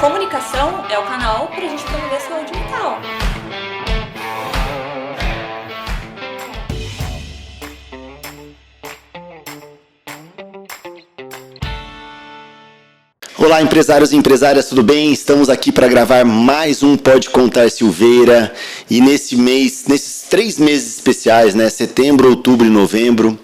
comunicação é o canal para a gente promover a saúde mental. Olá, empresários e empresárias, tudo bem? Estamos aqui para gravar mais um Pode Contar Silveira e nesses 3 meses especiais, né? Setembro, outubro e novembro.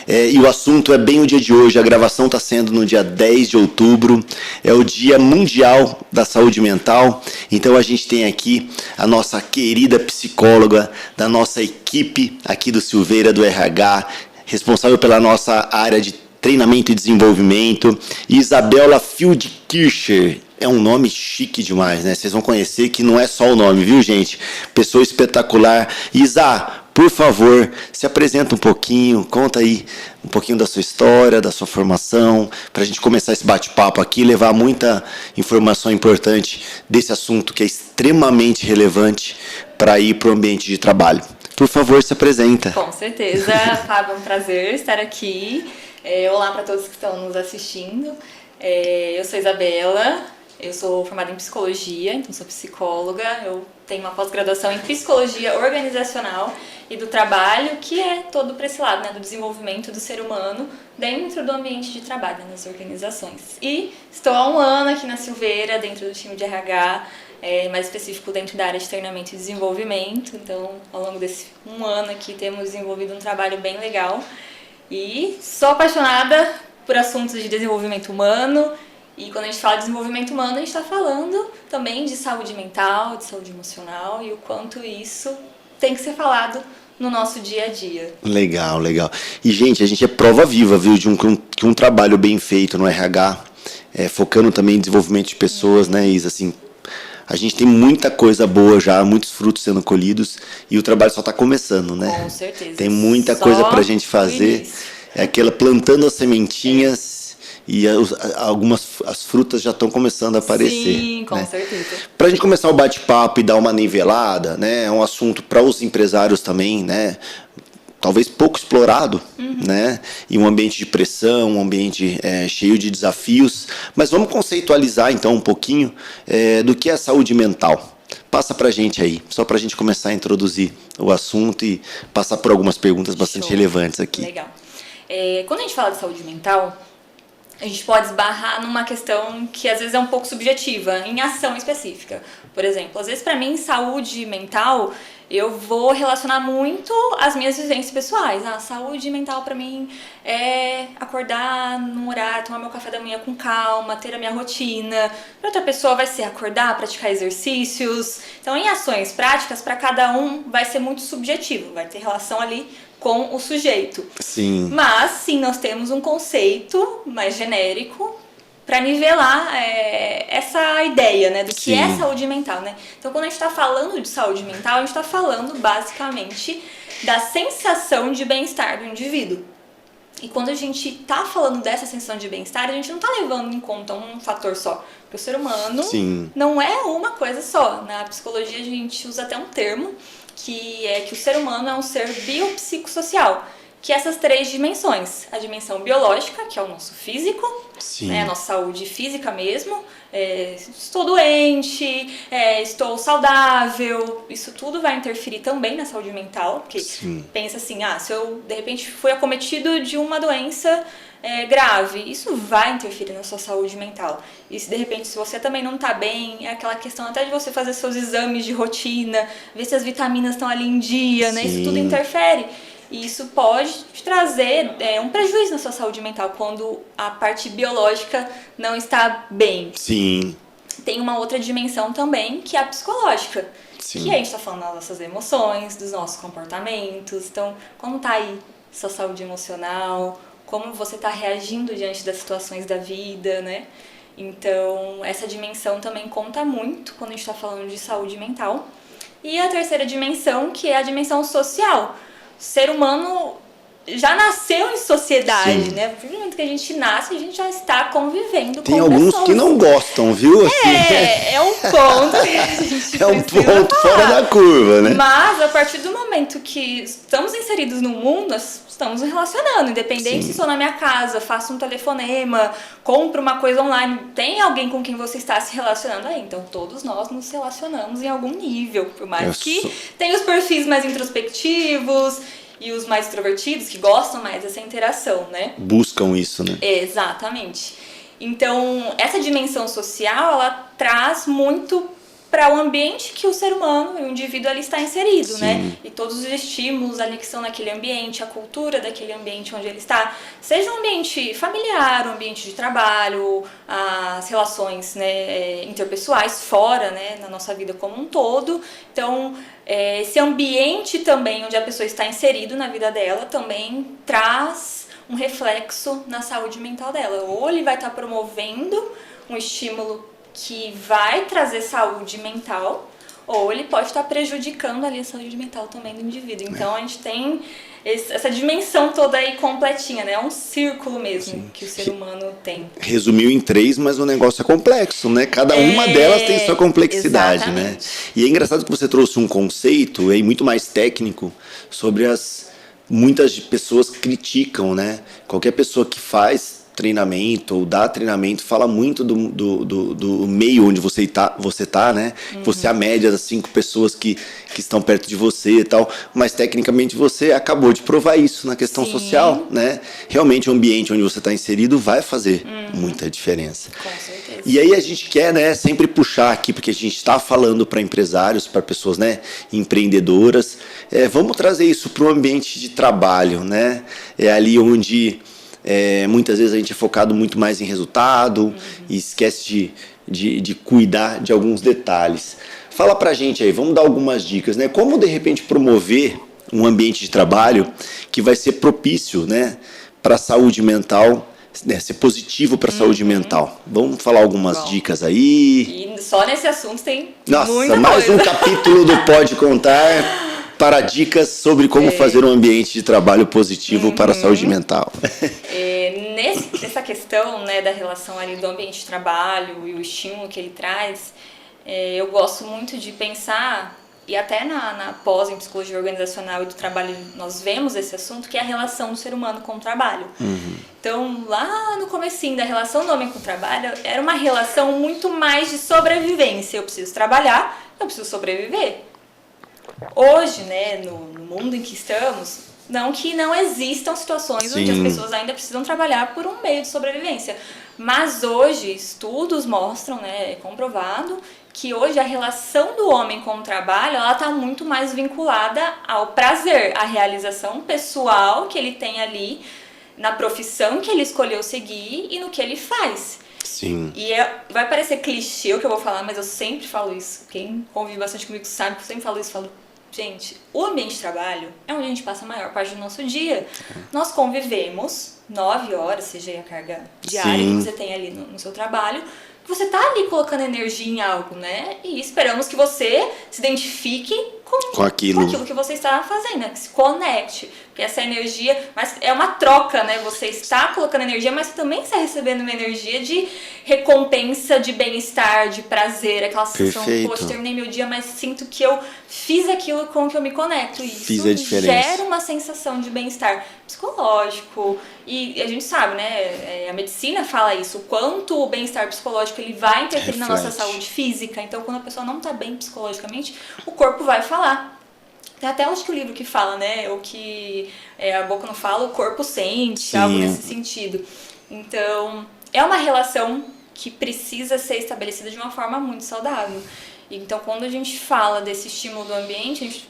E o assunto é bem o dia de hoje. A gravação está sendo no dia 10 de outubro. É o Dia Mundial da Saúde Mental. Então a gente tem aqui a nossa querida psicóloga da nossa equipe aqui do Silveira, do RH, responsável pela nossa área de treinamento e desenvolvimento, Isabela Fieldkircher. É um nome chique demais, né? Vocês vão conhecer que não é só o nome, viu, gente? Pessoa espetacular. Isa, por favor, se apresenta um pouquinho, conta aí um pouquinho da sua história, da sua formação, para a gente começar esse bate-papo aqui e levar muita informação importante desse assunto que é extremamente relevante para ir para o ambiente de trabalho. Por favor, se apresenta. Com certeza, Fábio, é um prazer estar aqui. Olá para todos que estão nos assistindo. Eu sou Isabela, eu sou formada em psicologia, então sou psicóloga. Eu tenho uma pós-graduação em psicologia organizacional e do trabalho, que é todo para esse lado, né, do desenvolvimento do ser humano dentro do ambiente de trabalho, né, nas organizações. E estou há um ano aqui na Silveira, dentro do time de RH, mais específico dentro da área de treinamento e desenvolvimento. Então, ao longo desse um ano aqui, temos desenvolvido um trabalho bem legal. E sou apaixonada por assuntos de desenvolvimento humano. E quando a gente fala de desenvolvimento humano, a gente está falando também de saúde mental, de saúde emocional e o quanto isso tem que ser falado no nosso dia a dia. Legal, legal. E, gente, a gente é prova viva, viu, de um trabalho bem feito no RH, focando também em desenvolvimento de pessoas, né, Isa? Assim, a gente tem muita coisa boa já, muitos frutos sendo colhidos e o trabalho só está começando, né? Com certeza. Tem muita coisa para a gente fazer. É aquela plantando as sementinhas e as frutas já estão começando a aparecer. Sim, com né? certeza. Para a gente começar o bate-papo e dar uma nivelada, né? É um assunto para os empresários também, né? Talvez pouco explorado, né? E um ambiente de pressão, um ambiente cheio de desafios. Mas vamos conceitualizar, então, um pouquinho do que é a saúde mental. Passa pra gente aí, só pra gente começar a introduzir o assunto e passar por algumas perguntas bastante relevantes aqui. Legal. Quando a gente fala de saúde mental, a gente pode esbarrar numa questão que às vezes é um pouco subjetiva, em ação específica. Por exemplo, às vezes para mim, saúde mental, eu vou relacionar muito as minhas vivências pessoais. A saúde mental para mim é acordar num horário, tomar meu café da manhã com calma, ter a minha rotina. Para outra pessoa vai ser acordar, praticar exercícios. Então, em ações práticas, para cada um vai ser muito subjetivo, vai ter relação ali com o sujeito. Sim. Mas, sim, nós temos um conceito mais genérico para nivelar essa ideia, né, do que é saúde mental, né? Então, quando a gente está falando de saúde mental, a gente está falando basicamente da sensação de bem-estar do indivíduo. E quando a gente está falando dessa sensação de bem-estar, a gente não está levando em conta um fator só. Porque o ser humano não é uma coisa só. Na psicologia, a gente usa até um termo que é que o ser humano é um ser biopsicossocial, que é essas 3 dimensões. A dimensão biológica, que é o nosso físico, né, a nossa saúde física mesmo. Estou doente, estou saudável, isso tudo vai interferir também na saúde mental, porque pensa assim, se eu de repente fui acometido de uma doença grave, isso vai interferir na sua saúde mental. E se de repente se você também não está bem, é aquela questão até de você fazer seus exames de rotina, ver se as vitaminas estão ali em dia, né? Isso tudo interfere. E isso pode te trazer um prejuízo na sua saúde mental quando a parte biológica não está bem. Sim. Tem uma outra dimensão também, que é a psicológica. Que a gente está falando das nossas emoções, dos nossos comportamentos. Então, como está aí sua saúde emocional? Como você está reagindo diante das situações da vida, né? Então, essa dimensão também conta muito quando a gente está falando de saúde mental. E a terceira dimensão, que é a dimensão social. O ser humano já nasceu em sociedade, Sim. né? A partir do momento que a gente nasce, a gente já está convivendo Tem com alguns pessoas. que não gostam, viu? Assim, É um ponto que a gente é um precisa ponto falar. fora da curva, né? Mas a partir do momento que estamos inseridos no mundo, nós estamos nos relacionando. Independente Sim. se estou na minha casa, faço um telefonema, compro uma coisa online, tem alguém com quem você está se relacionando aí. Então todos nós nos relacionamos em algum nível. Por mais que tenha os perfis mais introspectivos e os mais extrovertidos, que gostam mais dessa interação, né? Buscam isso, né? Exatamente. Então, essa dimensão social, ela traz muito para o ambiente que o ser humano, o indivíduo, ali está inserido, Sim. né? E todos os estímulos ali que estão naquele ambiente, a cultura daquele ambiente onde ele está, seja um ambiente familiar, um ambiente de trabalho, as relações, né, interpessoais fora, né, na nossa vida como um todo. Então, esse ambiente também onde a pessoa está inserido na vida dela também traz um reflexo na saúde mental dela. Ou ele vai estar promovendo um estímulo que vai trazer saúde mental, ou ele pode estar prejudicando ali a saúde mental também do indivíduo. Então a gente tem essa dimensão toda aí completinha, né? É um círculo mesmo. Sim. Que o ser humano tem. Resumiu em 3, mas o negócio é complexo, né? Cada uma delas tem sua complexidade, exatamente. Né? E é engraçado que você trouxe um conceito aí muito mais técnico sobre muitas pessoas criticam, né? Qualquer pessoa que faz treinamento ou dá treinamento fala muito do meio onde você tá, né? Uhum. Você é a média das 5 pessoas que estão perto de você e tal, mas tecnicamente você acabou de provar isso na questão Sim. social, né? Realmente o ambiente onde você está inserido vai fazer muita diferença. Com certeza. E aí a gente quer, né, sempre puxar aqui, porque a gente está falando para empresários, para pessoas, né, empreendedoras, vamos trazer isso para o ambiente de trabalho, né? É ali onde muitas vezes a gente é focado muito mais em resultado e esquece de cuidar de alguns detalhes. Fala pra gente aí, vamos dar algumas dicas, né? Como de repente promover um ambiente de trabalho que vai ser propício, né, para a saúde mental, né, ser positivo para a saúde mental. Vamos falar algumas dicas aí. E só nesse assunto tem Nossa, muita mais coisa. Um capítulo do Pode Contar para dicas sobre como fazer um ambiente de trabalho positivo para a saúde mental. Nessa questão, né, da relação ali do ambiente de trabalho e o estímulo que ele traz, eu gosto muito de pensar, e até na pós em psicologia organizacional e do trabalho nós vemos esse assunto, que é a relação do ser humano com o trabalho. Então, lá no comecinho da relação do homem com o trabalho, era uma relação muito mais de sobrevivência. Eu preciso trabalhar, eu preciso sobreviver. Hoje, né, no mundo em que estamos, não que não existam situações onde as pessoas ainda precisam trabalhar por um meio de sobrevivência. Mas hoje, estudos mostram, né, é comprovado, que hoje a relação do homem com o trabalho, ela está muito mais vinculada ao prazer, à realização pessoal que ele tem ali, na profissão que ele escolheu seguir e no que ele faz. Sim. E vai parecer clichê o que eu vou falar, mas eu sempre falo isso. Quem convive bastante comigo sabe que eu sempre falo isso. Falo, gente, o ambiente de trabalho é onde a gente passa a maior parte do nosso dia. Nós convivemos 9 horas, seja a carga diária que você tem ali no seu trabalho. Você tá ali colocando energia em algo, né? E esperamos que você se identifique com aquilo que você está fazendo, né? Que se conecte. Porque essa energia, mas é uma troca, né? Você está colocando energia, mas você também está recebendo uma energia de recompensa, de bem-estar, de prazer. Aquela sensação, poxa, terminei meu dia, mas sinto que eu fiz aquilo com que eu me conecto. E isso gera uma sensação de bem-estar psicológico. E a gente sabe, né? A medicina fala isso. O quanto o bem-estar psicológico ele vai interferir na nossa saúde física. Então, quando a pessoa não está bem psicologicamente, o corpo vai falar. Tem até acho que o livro que fala, né? O que a boca não fala, o corpo sente, algo nesse sentido. Então, é uma relação que precisa ser estabelecida de uma forma muito saudável. Então, quando a gente fala desse estímulo do ambiente, a gente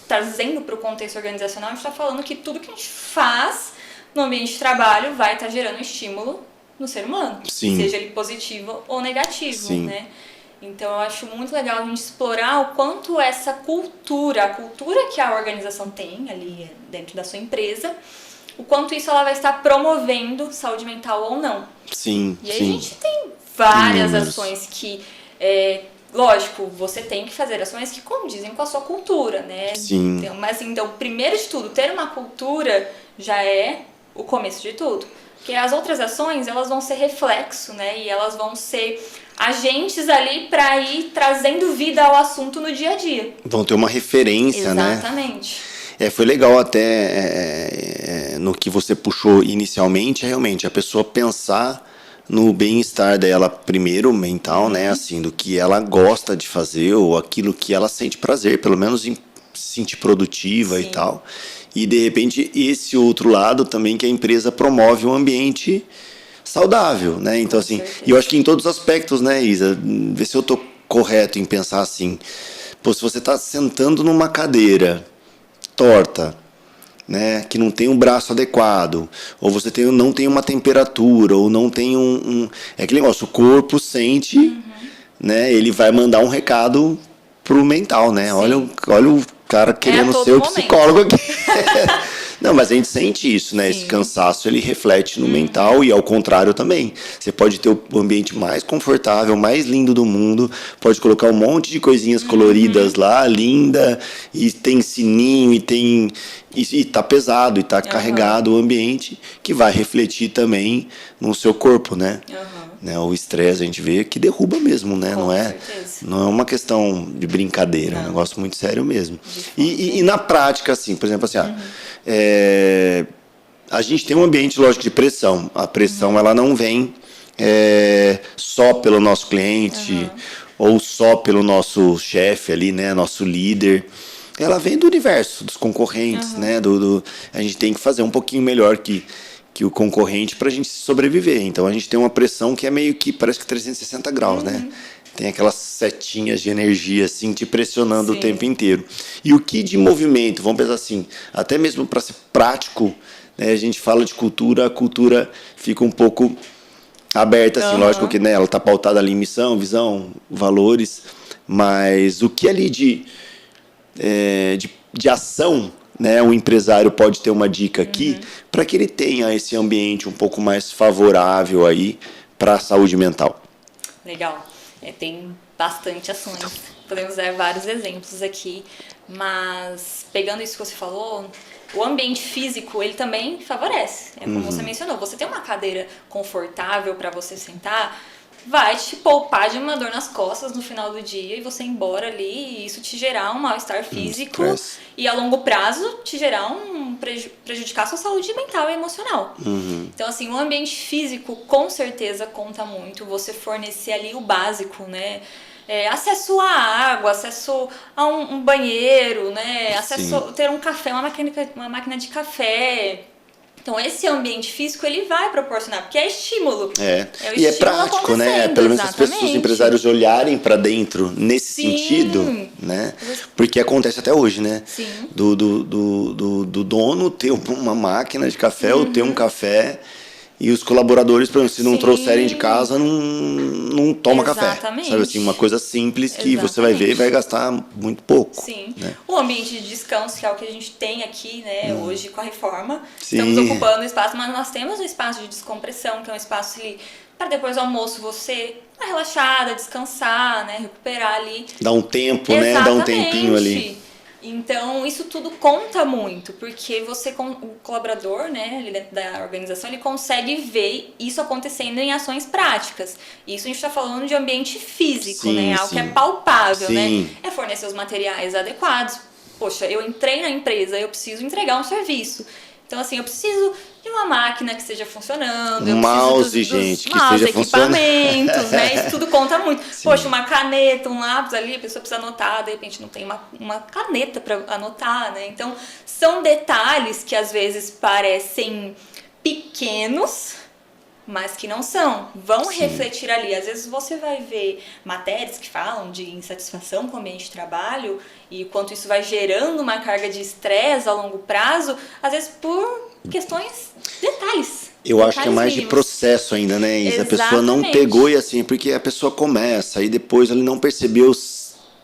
trazendo para o contexto organizacional, a gente está falando que tudo que a gente faz no ambiente de trabalho vai estar gerando estímulo no ser humano, seja ele positivo ou negativo, né? Então eu acho muito legal a gente explorar o quanto essa cultura, a cultura que a organização tem ali dentro da sua empresa, o quanto isso ela vai estar promovendo saúde mental ou não. Sim, e aí a gente tem várias ações que Lógico, você tem que fazer ações que condizem com a sua cultura, né? Sim. Mas então, primeiro de tudo, ter uma cultura já é o começo de tudo. Porque as outras ações, elas vão ser reflexo, né? E elas vão ser agentes ali para ir trazendo vida ao assunto no dia a dia. Vão ter uma referência, né? Exatamente. Foi legal até no que você puxou inicialmente, realmente, a pessoa pensar no bem-estar dela primeiro, mental, né, assim, do que ela gosta de fazer ou aquilo que ela sente prazer, pelo menos em se sentir produtiva. Sim. E tal. E, de repente, esse outro lado também que a empresa promove um ambiente saudável, né? Então, assim, e eu acho que em todos os aspectos, né, Isa, vê se eu tô correto em pensar assim, pô, se você tá sentando numa cadeira torta, né, que não tem um braço adequado, ou você não tem uma temperatura, ou não tem é aquele negócio, o corpo sente, né, ele vai mandar um recado pro mental, né? Olha o cara querendo ser o psicólogo aqui. Não, mas a gente sente isso, né? Sim. Esse cansaço, ele reflete no mental e ao contrário também. Você pode ter o ambiente mais confortável, mais lindo do mundo, pode colocar um monte de coisinhas coloridas lá, linda, e tem sininho, e tá pesado, e tá carregado o ambiente, que vai refletir também no seu corpo, né? Né, o estresse a gente vê que derruba mesmo, né? Não é uma questão de brincadeira, é um negócio muito sério mesmo. E na prática, assim, por exemplo, assim, a gente tem um ambiente, lógico, de pressão. A pressão ela não vem só pelo nosso cliente ou só pelo nosso chefe ali, né? Nosso líder. Ela vem do universo, dos concorrentes, né? A gente tem que fazer um pouquinho melhor que o concorrente para a gente sobreviver. Então a gente tem uma pressão que é meio que parece que 360 graus, né? Tem aquelas setinhas de energia assim te pressionando o tempo inteiro. E o que de movimento, vamos pensar assim, até mesmo para ser prático, né, a gente fala de cultura, a cultura fica um pouco aberta, assim, lógico que, né, ela está pautada ali em missão, visão, valores, mas o que ali de ação, né, o empresário pode ter uma dica aqui para que ele tenha esse ambiente um pouco mais favorável aí para a saúde mental. Legal. Tem bastante ações. Podemos dar vários exemplos aqui, mas pegando isso que você falou, o ambiente físico, ele também favorece. É como você mencionou, você tem uma cadeira confortável para você sentar, vai te poupar de uma dor nas costas no final do dia e você ir embora ali e isso te gerar um mal-estar físico e a longo prazo te gerar prejudicar a sua saúde mental e emocional. Então, assim, o ambiente físico com certeza conta muito, você fornecer ali o básico, né? Acesso à água, acesso a um banheiro, né? Acesso a ter um café, uma máquina de café. Então, esse ambiente físico, ele vai proporcionar, porque é estímulo. E é prático, né? Pelo menos os empresários olharem para dentro nesse sentido, né? Porque acontece até hoje, né? Sim. Do dono ter uma máquina de café ou ter um café e os colaboradores, por exemplo, se não trouxerem de casa, não toma café. Sabe assim, uma coisa simples que você vai ver e vai gastar muito pouco. Sim. Né? O ambiente de descanso, que é o que a gente tem aqui, né, hoje com a reforma. Estamos ocupando o espaço, mas nós temos um espaço de descompressão, que é um espaço ali para depois do almoço você dar relaxada, descansar, né, recuperar ali. Dá um tempo, né? Dá um tempinho ali. Então, isso tudo conta muito, porque o colaborador, né, ali dentro da organização, ele consegue ver isso acontecendo em ações práticas. Isso a gente está falando de ambiente físico, né, algo que é palpável, né? É fornecer os materiais adequados. Poxa, eu entrei na empresa, eu preciso entregar um serviço. Então, assim, eu preciso de uma máquina que esteja funcionando. Um mouse, gente, que esteja funcionando. Equipamentos, né? Isso tudo conta muito. Poxa, uma caneta, um lápis ali, a pessoa precisa anotar, de repente não tem uma caneta para anotar, né? Então, são detalhes que às vezes parecem pequenos, mas que não são. Vão refletir ali. Às vezes você vai ver matérias que falam de insatisfação com o ambiente de trabalho e quanto isso vai gerando uma carga de estresse a longo prazo, às vezes por questões, detalhes. Eu acho que é mais de processo ainda, né, Isa? A pessoa não pegou e assim, porque a pessoa começa e depois ele não percebeu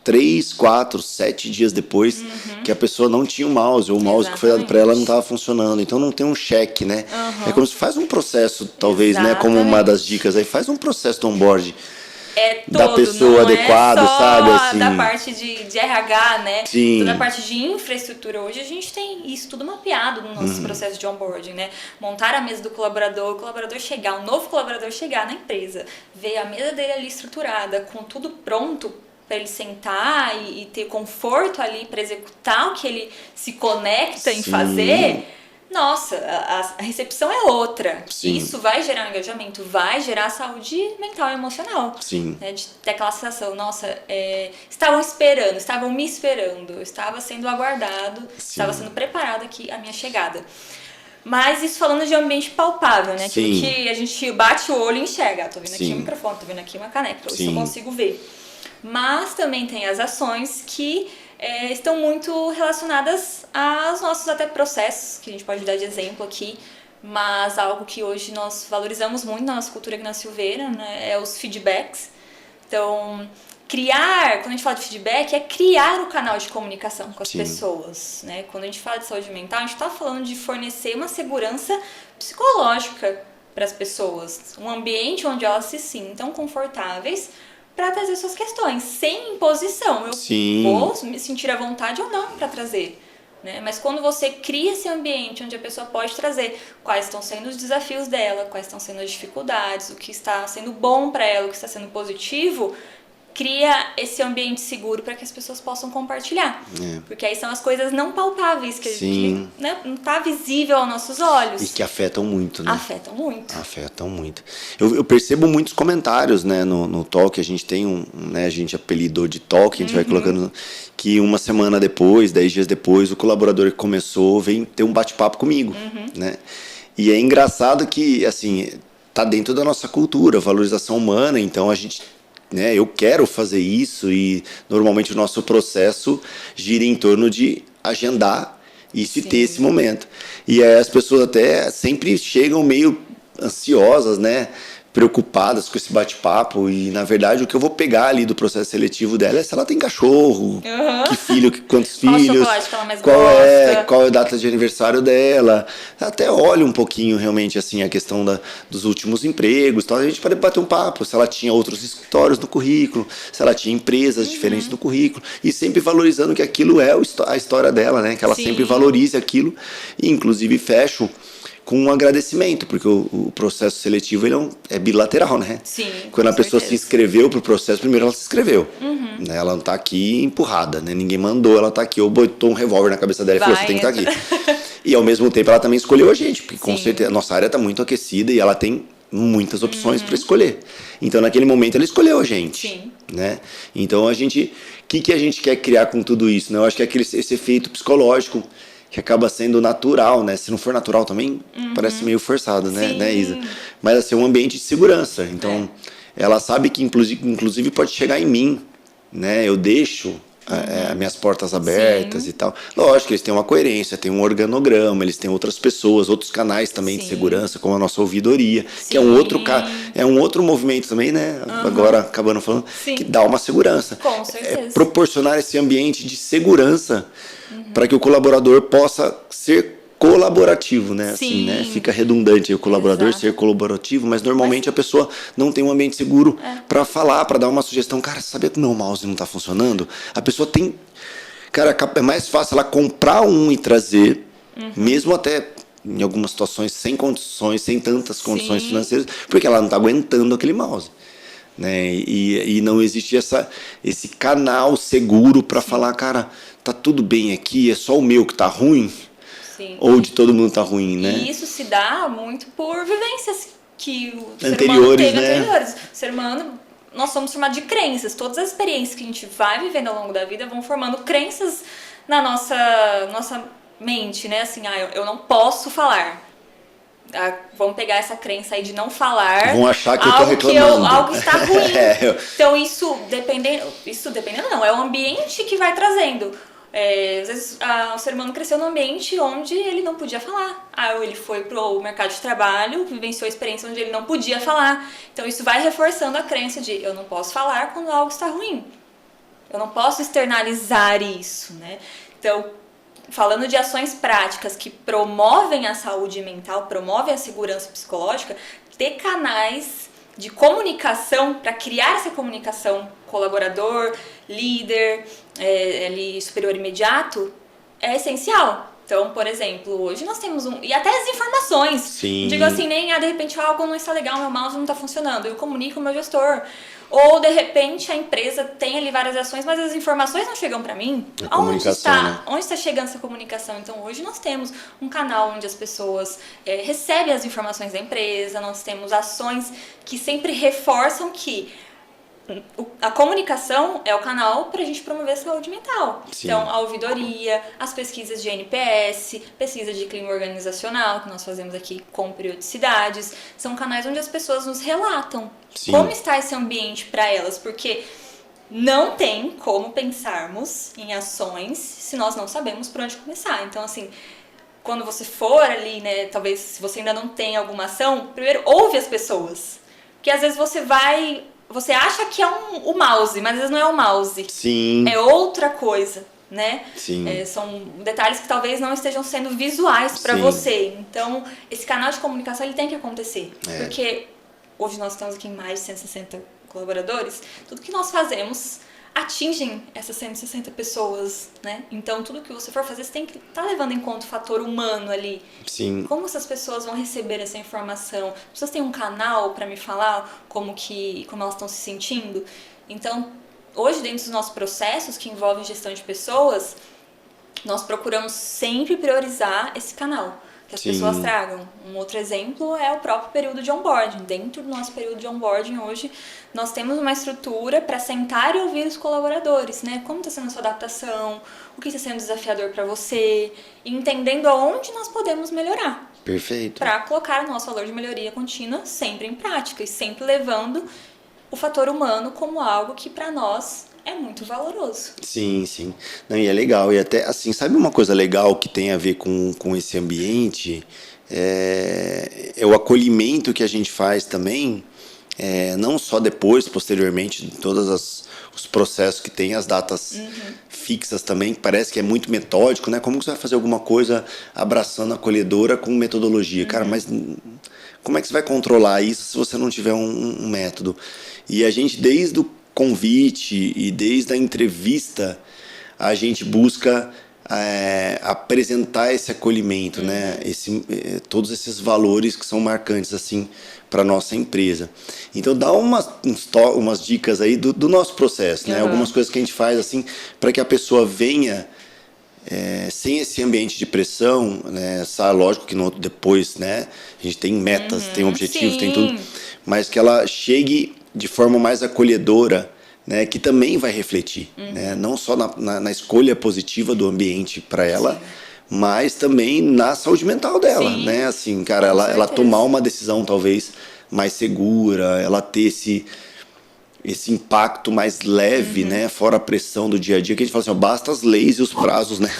3, 4, 7 dias depois que a pessoa não tinha o mouse, ou o mouse que foi dado para ela não estava funcionando. Então não tem um cheque, né? É como se faz um processo, talvez, né? Como uma das dicas aí, faz um processo do onboard. da todo, pessoa não adequada, é só sabe? Assim. da parte de RH, né? Sim. Toda a parte de infraestrutura. Hoje a gente tem isso tudo mapeado no nosso processo de onboarding, né? Montar a mesa do colaborador, o colaborador chegar, um novo colaborador chegar na empresa, ver a mesa dele ali estruturada, com tudo pronto para ele sentar e ter conforto ali para executar o que ele se conecta em fazer. Nossa, a recepção é outra. Sim. Isso vai gerar um engajamento, vai gerar saúde mental e emocional. Sim. Né? De ter aquela sensação, nossa, estavam me esperando, eu estava sendo aguardado, estava sendo preparado aqui a minha chegada. Mas isso falando de ambiente palpável, né? Aquilo que a gente bate o olho e enxerga. Tô vendo aqui o microfone, tô vendo aqui uma caneca, isso eu consigo ver. Mas também tem as ações que estão muito relacionadas aos nossos até processos, que a gente pode dar de exemplo aqui, mas algo que hoje nós valorizamos muito na nossa cultura aqui na Silveira, né, é os feedbacks. Então, quando a gente fala de feedback, é criar o canal de comunicação com as pessoas. Né? Quando a gente fala de saúde mental, a gente está falando de fornecer uma segurança psicológica para as pessoas, um ambiente onde elas se sintam confortáveis para trazer suas questões, sem imposição. Eu vou me sentir à vontade ou não para trazer. Né? Mas quando você cria esse ambiente onde a pessoa pode trazer quais estão sendo os desafios dela, quais estão sendo as dificuldades, o que está sendo bom para ela, o que está sendo positivo, cria esse ambiente seguro para que as pessoas possam compartilhar. Porque aí são as coisas não palpáveis, que a gente, né, não está visível aos nossos olhos. E que afetam muito, né? Afetam muito. Afetam muito. Eu percebo muitos comentários, né, no Talk. A gente tem né, a gente apelidou de Talk, a gente vai colocando que uma semana depois, 10 dias depois, o colaborador que começou vem ter um bate-papo comigo, né? E é engraçado que, assim, tá dentro da nossa cultura, valorização humana, então a gente... Né, eu quero fazer isso e normalmente o nosso processo gira em torno de agendar isso e ter esse momento. E aí as pessoas até sempre chegam meio ansiosas, né, preocupadas com esse bate-papo e na verdade o que eu vou pegar ali do processo seletivo dela é se ela tem cachorro, que filho, quantos filhos, chocolate que ela mais gosta. Qual é a data de aniversário dela. Até olha um pouquinho realmente assim a questão dos últimos empregos, então a gente pode bater um papo, se ela tinha outros escritórios no currículo, se ela tinha empresas diferentes no currículo e sempre valorizando que aquilo é a história dela, né, que ela sempre valorize aquilo e inclusive fecho com um agradecimento, porque o processo seletivo ele é bilateral, né? Sim, quando a pessoa se inscreveu para o processo, primeiro ela se inscreveu. Né? Ela não está aqui empurrada, né? Ninguém mandou, ela está aqui, ou botou um revólver na cabeça dela e falou, você tem que estar aqui. E ao mesmo tempo ela também escolheu a gente, porque com certeza a nossa área está muito aquecida e ela tem muitas opções para escolher. Então naquele momento ela escolheu a gente. Né? Então o que a gente quer criar com tudo isso? Né? Eu acho que é esse efeito psicológico que acaba sendo natural, né? Se não for natural também, parece meio forçado, né, Isa? Mas assim, um ambiente de segurança. Então, ela sabe que inclusive pode chegar em mim, né? Eu deixo minhas portas abertas e tal. Lógico que eles têm uma coerência, tem um organograma, eles têm outras pessoas, outros canais também de segurança, como a nossa ouvidoria, que é um outro movimento também, né? Agora, acabando falando, que dá uma segurança. Com certeza. Proporcionar esse ambiente de segurança para que o colaborador possa ser colaborativo, né? Assim, né? Fica redundante o colaborador ser colaborativo, mas normalmente a pessoa não tem um ambiente seguro para falar, para dar uma sugestão. Cara, sabia que o meu mouse não está funcionando? A pessoa tem... Cara, é mais fácil ela comprar um e trazer, mesmo até em algumas situações sem condições, sem tantas condições financeiras, porque ela não está aguentando aquele mouse. Né? E não existe esse canal seguro para falar, cara, tá tudo bem aqui, é só o meu que tá ruim, ou de todo mundo tá ruim, né? E isso se dá muito por vivências que o anteriores, ser humano teve né? anteriores. O ser humano, nós somos formados de crenças. Todas as experiências que a gente vai vivendo ao longo da vida vão formando crenças na nossa mente, né? Assim, eu não posso falar. Vamos pegar essa crença aí de não falar. Vão achar que eu tô reclamando. Algo está ruim. Então isso dependendo não, é o ambiente que vai trazendo. Às vezes o ser humano cresceu num ambiente onde ele não podia falar. Ele foi pro mercado de trabalho, vivenciou a experiência onde ele não podia falar. Então isso vai reforçando a crença de eu não posso falar quando algo está ruim. Eu não posso externalizar isso, né? Então, falando de ações práticas que promovem a saúde mental, promovem a segurança psicológica, ter canais de comunicação, para criar essa comunicação colaborador, líder, ali superior imediato, é essencial. Então, por exemplo, hoje nós temos e até as informações. Sim. Digo assim, nem de repente algo não está legal, meu mouse não está funcionando. Eu comunico com o meu gestor. Ou, de repente, a empresa tem ali várias ações, mas as informações não chegam para mim. Onde está chegando essa comunicação? Então, hoje nós temos um canal onde as pessoas recebem as informações da empresa, nós temos ações que sempre reforçam que a comunicação é o canal para a gente promover a saúde mental. Sim. Então, a ouvidoria, as pesquisas de NPS, pesquisa de clima organizacional, que nós fazemos aqui com periodicidades, são canais onde as pessoas nos relatam. Sim. Como está esse ambiente para elas, porque não tem como pensarmos em ações se nós não sabemos por onde começar. Então, assim, quando você for ali, né, talvez se você ainda não tem alguma ação, primeiro ouve as pessoas. Porque às vezes você acha que é o mouse, mas às vezes não é o mouse. Sim. É outra coisa, né? Sim. São detalhes que talvez não estejam sendo visuais para você. Então, esse canal de comunicação ele tem que acontecer. Porque hoje nós estamos aqui em mais de 160 colaboradores. Tudo que nós fazemos atingem essas 160 pessoas, né? Então, tudo que você for fazer, você tem que estar levando em conta o fator humano ali. Sim. Como essas pessoas vão receber essa informação? As pessoas têm um canal para me falar como elas estão se sentindo? Então, hoje, dentro dos nossos processos que envolvem gestão de pessoas, nós procuramos sempre priorizar esse canal. Que as pessoas tragam. Um outro exemplo é o próprio período de onboarding. Dentro do nosso período de onboarding hoje, nós temos uma estrutura para sentar e ouvir os colaboradores, né? Como está sendo a sua adaptação, o que está sendo desafiador para você, e entendendo aonde nós podemos melhorar. Perfeito. Para colocar o nosso valor de melhoria contínua sempre em prática e sempre levando o fator humano como algo que para nós é muito valoroso. Sim, sim. Não, e é legal. E até, assim, sabe uma coisa legal que tem a ver com esse ambiente? É o acolhimento que a gente faz também, não só depois, posteriormente, de todos os processos que tem, as datas fixas também, que parece que é muito metódico, né? Como que você vai fazer alguma coisa abraçando a acolhedora com metodologia? Cara, mas como é que você vai controlar isso se você não tiver um método? E a gente, desde o convite e desde a entrevista a gente busca apresentar esse acolhimento, né? Todos esses valores que são marcantes assim para nossa empresa. Então dá umas dicas aí do nosso processo, né? Algumas coisas que a gente faz assim para que a pessoa venha sem esse ambiente de pressão, né? Lógico que depois, né? A gente tem metas, tem objetivos, tem tudo, mas que ela chegue de forma mais acolhedora, né, que também vai refletir, né, não só na escolha positiva do ambiente para ela, mas também na saúde mental dela, né, assim, cara, ela tomar uma decisão talvez mais segura, ela ter esse impacto mais leve, né, fora a pressão do dia a dia, que a gente fala assim, basta as leis e os prazos, né,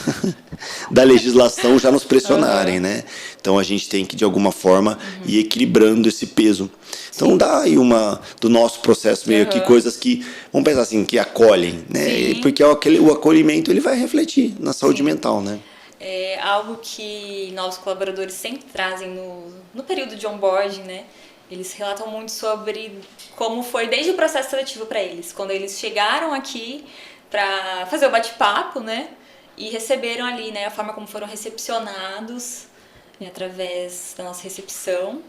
da legislação já nos pressionarem, né, então a gente tem que de alguma forma ir equilibrando esse peso. Então dá aí do nosso processo meio que coisas que, vamos pensar assim, que acolhem, né, porque o acolhimento ele vai refletir na saúde mental, né. É algo que novos colaboradores sempre trazem no período de onboarding, né. Eles relatam muito sobre como foi desde o processo seletivo para eles, quando eles chegaram aqui para fazer o bate-papo, né, e receberam ali, né, a forma como foram recepcionados, né, através da nossa recepção.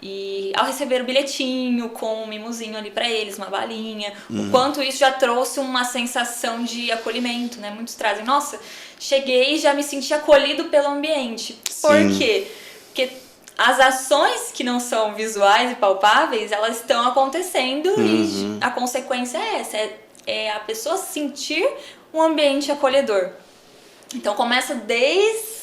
E ao receber o bilhetinho com um mimosinho ali para eles, uma balinha, o quanto isso já trouxe uma sensação de acolhimento, né? Muitos trazem, nossa, cheguei e já me senti acolhido pelo ambiente. Por quê? Porque as ações que não são visuais e palpáveis, elas estão acontecendo e a consequência é essa, é a pessoa sentir um ambiente acolhedor. Então começa desde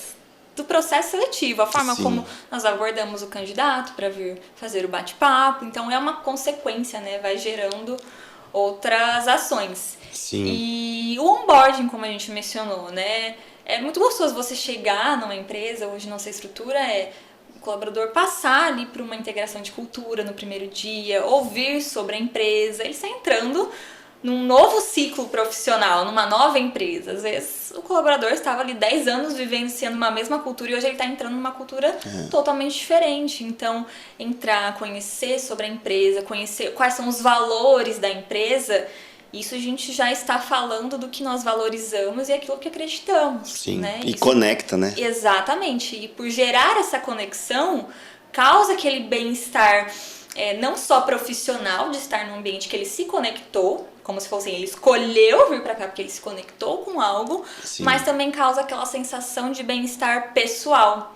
do processo seletivo, a forma como nós abordamos o candidato para vir fazer o bate-papo, então é uma consequência, né? Vai gerando outras ações. E o onboarding, como a gente mencionou, né? É muito gostoso você chegar numa empresa, hoje nossa estrutura o colaborador passar ali por uma integração de cultura no primeiro dia, ouvir sobre a empresa, ele está entrando num novo ciclo profissional, numa nova empresa. Às vezes o colaborador estava ali 10 anos vivenciando uma mesma cultura e hoje ele está entrando numa cultura totalmente diferente. Então, entrar, conhecer sobre a empresa, conhecer quais são os valores da empresa, isso a gente já está falando do que nós valorizamos e aquilo que acreditamos. Sim, né? E Isso, conecta, né? Exatamente. E por gerar essa conexão, causa aquele bem-estar não só profissional, de estar num ambiente que ele se conectou, como se fosse ele escolheu vir para cá porque ele se conectou com algo, Sim. mas também causa aquela sensação de bem-estar pessoal.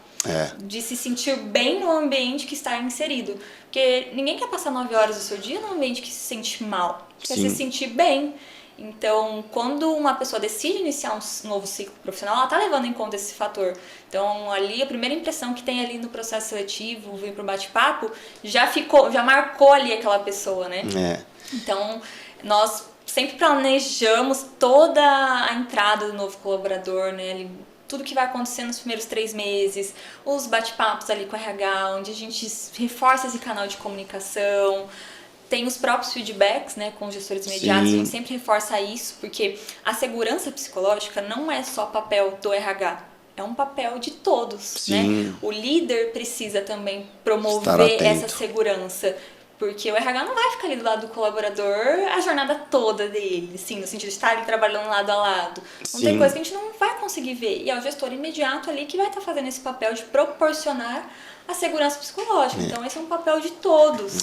De se sentir bem no ambiente que está inserido. Porque ninguém quer passar 9 horas do seu dia num ambiente que se sente mal. Quer se sentir bem. Então, quando uma pessoa decide iniciar um novo ciclo profissional, ela está levando em conta esse fator. Então, ali, a primeira impressão que tem ali no processo seletivo, vir para o bate-papo, já marcou ali aquela pessoa, né? Então, nós sempre planejamos toda a entrada do novo colaborador, né? Tudo que vai acontecer nos primeiros 3 meses, os bate-papos ali com a RH, onde a gente reforça esse canal de comunicação, tem os próprios feedbacks, né, com os gestores imediatos, a gente sempre reforça isso, porque a segurança psicológica não é só papel do RH, é um papel de todos, né? O líder precisa também promover essa segurança, porque o RH não vai ficar ali do lado do colaborador a jornada toda dele, assim, no sentido de estar ali trabalhando lado a lado. Não tem coisa que a gente não vai conseguir ver. E é o gestor imediato ali que vai estar fazendo esse papel de proporcionar a segurança psicológica. Então, esse é um papel de todos.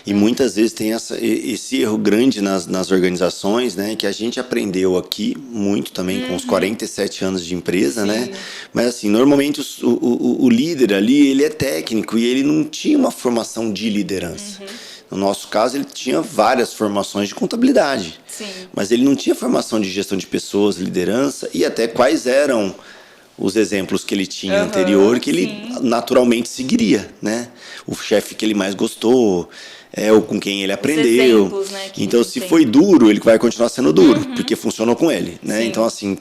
E muitas vezes tem esse erro grande nas organizações, né? Que a gente aprendeu aqui muito também com os 47 anos de empresa, né? Mas assim, normalmente o líder ali, ele é técnico e ele não tinha uma formação de liderança. No nosso caso, ele tinha várias formações de contabilidade. Mas ele não tinha formação de gestão de pessoas, liderança e até quais eram os exemplos que ele tinha anterior, que ele naturalmente seguiria, né? O chefe que ele mais gostou, ou com quem ele aprendeu. Exemplos, né, então, se foi duro, ele vai continuar sendo duro, porque funcionou com ele, né? Então, assim,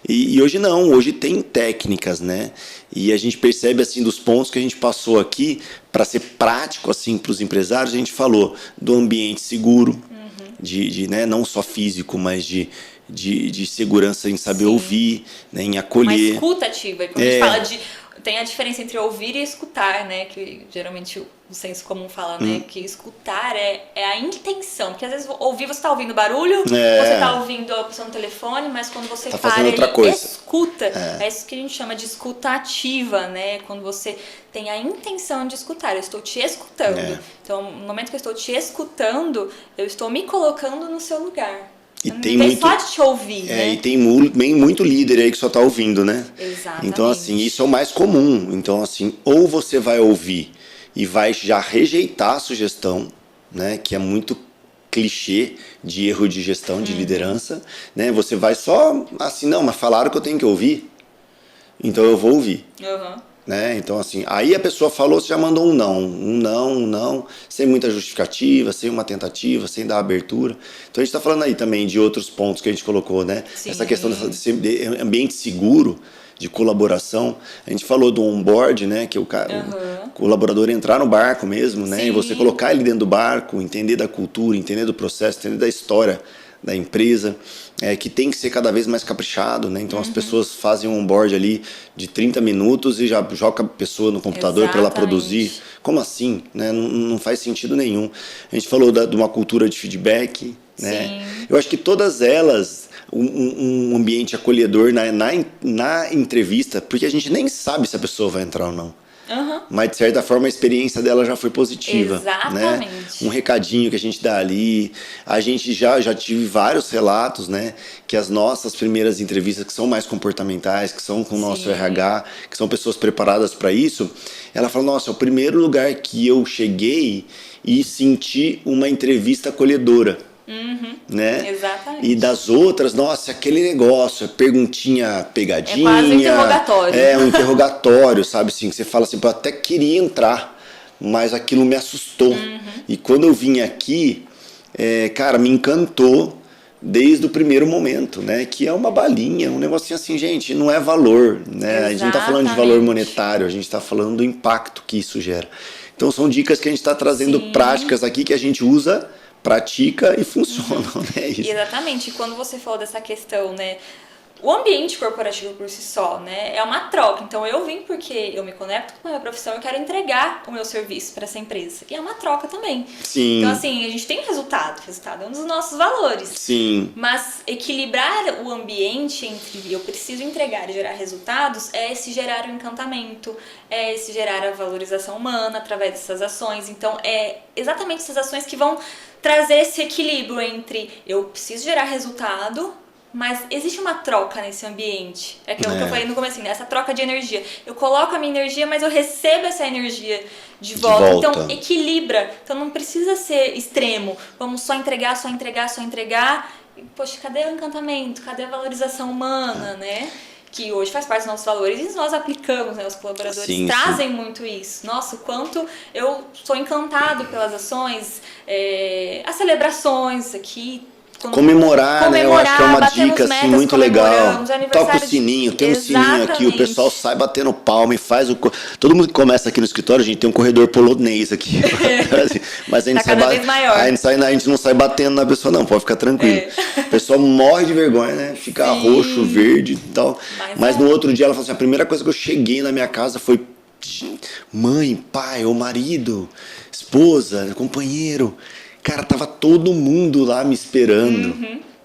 e hoje não, hoje tem técnicas, né? E a gente percebe, assim, dos pontos que a gente passou aqui, para ser prático, assim, para os empresários, a gente falou do ambiente seguro, né, não só físico, mas de segurança em saber ouvir, né, em acolher. Uma escuta ativa. Quando a gente fala tem a diferença entre ouvir e escutar, né? Que geralmente o senso comum fala, né? Que escutar é a intenção. Porque às vezes ouvir, você está ouvindo barulho, você está ouvindo a pessoa no telefone, mas quando você para e escuta, é isso que a gente chama de escuta ativa, né? Quando você tem a intenção de escutar, eu estou te escutando. Então, no momento que eu estou te escutando, eu estou me colocando no seu lugar. E tem muito, só de te ouvir, né? E tem muito líder aí que só tá ouvindo, né? Exatamente. Então, assim, isso é o mais comum. Então, assim, ou você vai ouvir e vai já rejeitar a sugestão, né? Que é muito clichê de erro de gestão, de liderança, né? Você vai só, assim, não, mas falaram que eu tenho que ouvir, então eu vou ouvir. Né? Então, assim, aí a pessoa falou, você já mandou um não, sem muita justificativa, sem uma tentativa, sem dar abertura. Então, a gente está falando aí também de outros pontos que a gente colocou, né? Essa questão desse ambiente seguro, de colaboração. A gente falou do onboard, né? Que o colaborador entrar no barco mesmo, né? E você colocar ele dentro do barco, entender da cultura, entender do processo, entender da história da empresa, que tem que ser cada vez mais caprichado, né? Então as pessoas fazem um onboard ali de 30 minutos e já joga a pessoa no computador para ela produzir. Como assim? Né? Não faz sentido nenhum. A gente falou de uma cultura de feedback, né? Eu acho que todas elas, um ambiente acolhedor na entrevista, porque a gente nem sabe se a pessoa vai entrar ou não. Mas, de certa forma, a experiência dela já foi positiva. Exatamente. Né? Um recadinho que a gente dá ali. A gente já tive vários relatos, né? Que as nossas primeiras entrevistas, que são mais comportamentais, que são com o nosso RH, que são pessoas preparadas para isso, ela fala, nossa, é o primeiro lugar que eu cheguei e senti uma entrevista acolhedora. Né? Exatamente. E das outras, nossa, aquele negócio, perguntinha pegadinha. É quase um interrogatório. É um interrogatório, sabe assim, que você fala assim, eu até queria entrar, mas aquilo me assustou. E quando eu vim aqui, cara, me encantou desde o primeiro momento, né? Que é uma balinha, um negocinho assim, gente, não é valor, né? A gente não está falando de valor monetário, a gente está falando do impacto que isso gera. Então são dicas que a gente está trazendo práticas aqui que a gente usa pratica e funcionam, né? Isso. Exatamente. E quando você falou dessa questão, né? O ambiente corporativo por si só, né, é uma troca. Então eu vim porque eu me conecto com a minha profissão e quero entregar o meu serviço para essa empresa. E é uma troca também. Sim. Então assim, a gente tem resultado. O resultado é um dos nossos valores. Sim. Mas equilibrar o ambiente entre eu preciso entregar e gerar resultados é esse gerar o encantamento, é esse gerar a valorização humana através dessas ações. Então é exatamente essas ações que vão trazer esse equilíbrio entre eu preciso gerar resultado, mas existe uma troca nesse ambiente. É aquilo que eu falei no começo, né? Essa troca de energia. Eu coloco a minha energia, mas eu recebo essa energia de volta. Então, equilibra. Então, não precisa ser extremo. Vamos só entregar, só entregar, só entregar. E, poxa, cadê o encantamento? Cadê a valorização humana, né? Que hoje faz parte dos nossos valores e nós aplicamos, né? Os colaboradores trazem muito isso. Nossa, o quanto eu sou encantado pelas ações, as celebrações aqui. Comemorar, né? Eu acho que é uma dica assim, muito legal. Toca o sininho, tem um sininho aqui, o pessoal sai batendo palma e faz o. Todo mundo que começa aqui no escritório, a gente tem um corredor polonês aqui. Mas a gente, a gente não sai batendo na pessoa, não, pode ficar tranquilo. O pessoal morre de vergonha, né? Fica roxo, verde e tal. Mas no outro dia ela falou assim: a primeira coisa que eu cheguei na minha casa foi mãe, pai, ou marido, esposa, companheiro. Cara, tava todo mundo lá me esperando.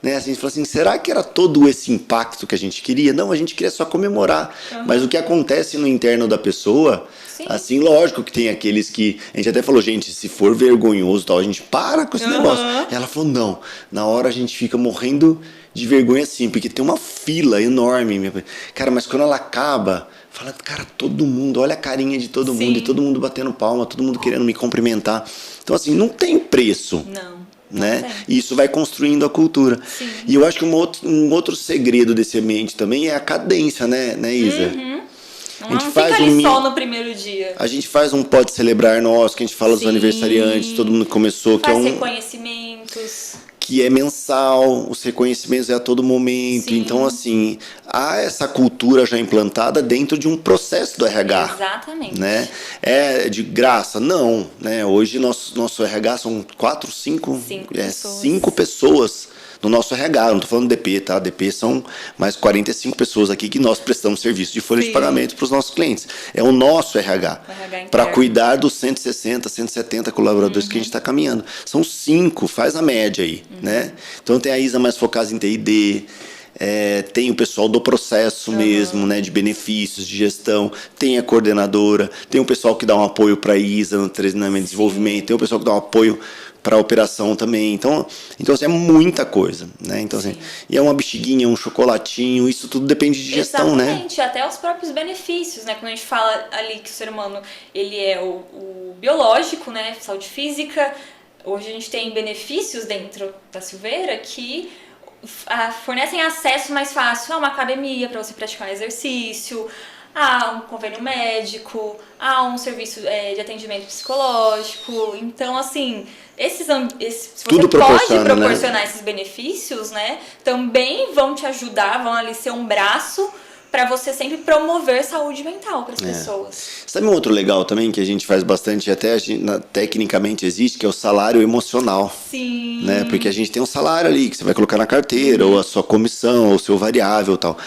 Né? Assim, a gente falou assim, será que era todo esse impacto que a gente queria? Não, a gente queria só comemorar. Mas o que acontece no interno da pessoa, assim, lógico que tem aqueles que... A gente até falou, gente, se for vergonhoso, tal, a gente para com esse negócio. E ela falou, não. Na hora a gente fica morrendo de vergonha assim, porque tem uma fila enorme. Cara, mas quando ela acaba... Fala, cara, todo mundo, olha a carinha de todo mundo, e todo mundo batendo palma, todo mundo querendo me cumprimentar. Então, assim, não tem preço. Né? E isso vai construindo a cultura. E eu acho que um outro segredo desse ambiente também é a cadência, né Isa? Não fica ali só no primeiro dia. A gente faz um pode celebrar nosso, que a gente fala dos aniversariantes, todo mundo começou. Faz reconhecimentos. Que é mensal, os reconhecimentos é a todo momento. Então, assim, há essa cultura já implantada dentro de um processo do RH. Exatamente. Né? É de graça? Não. Né? Hoje, nosso RH são 5 pessoas no nosso RH. Não estou falando DP, tá? DP são mais 45 pessoas aqui que nós prestamos serviço de folha de pagamento para os nossos clientes. É o nosso RH. Para cuidar dos 160, 170 colaboradores que a gente está caminhando. São 5, faz a média aí. Né? Então tem a Isa mais focada em T&D, tem o pessoal do processo mesmo, né, de benefícios, de gestão, tem a coordenadora, tem o pessoal que dá um apoio para a Isa no treinamento e desenvolvimento, tem o pessoal que dá um apoio para a operação também. Então assim, é muita coisa, né? Então assim, e é uma bexiguinha, um chocolatinho, isso tudo depende de gestão, né? Exatamente, até os próprios benefícios, né? Quando a gente fala ali que o ser humano, ele é o biológico, né, saúde física. Hoje a gente tem benefícios dentro da Silveira que fornecem acesso mais fácil a uma academia para você praticar exercício, a um convênio médico, a um serviço de atendimento psicológico. Então, assim, se você pode proporcionar esses benefícios, né, também vão te ajudar, vão ali ser um braço para você sempre promover saúde mental para as pessoas. Sabe um outro legal também que a gente faz bastante, até tecnicamente existe, que é o salário emocional. Sim. Né? Porque a gente tem um salário ali que você vai colocar na carteira, ou a sua comissão, ou o seu variável e tal.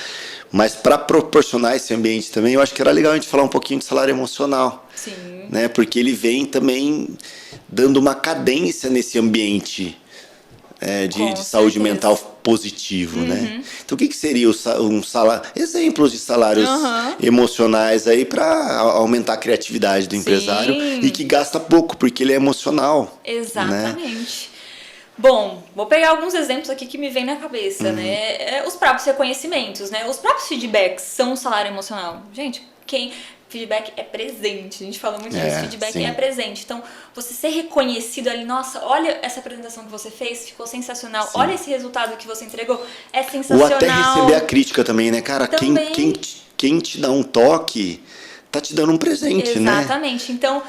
Mas para proporcionar esse ambiente também, eu acho que era legal a gente falar um pouquinho de salário emocional. Sim. Né? Porque ele vem também dando uma cadência nesse ambiente de saúde mental positivo, né? Então, o que seria um salário? Exemplos de salários emocionais aí para aumentar a criatividade do empresário e que gasta pouco, porque ele é emocional. Exatamente. Né? Bom, vou pegar alguns exemplos aqui que me vem na cabeça, né? Os próprios reconhecimentos, né? Os próprios feedbacks são um salário emocional. Gente, feedback é presente, a gente fala muito disso, feedback é presente. Então, você ser reconhecido ali, nossa, olha essa apresentação que você fez, ficou sensacional, olha esse resultado que você entregou, é sensacional. Ou até receber a crítica também, né, cara? Quem te dá um toque, tá te dando um presente, né? Exatamente, então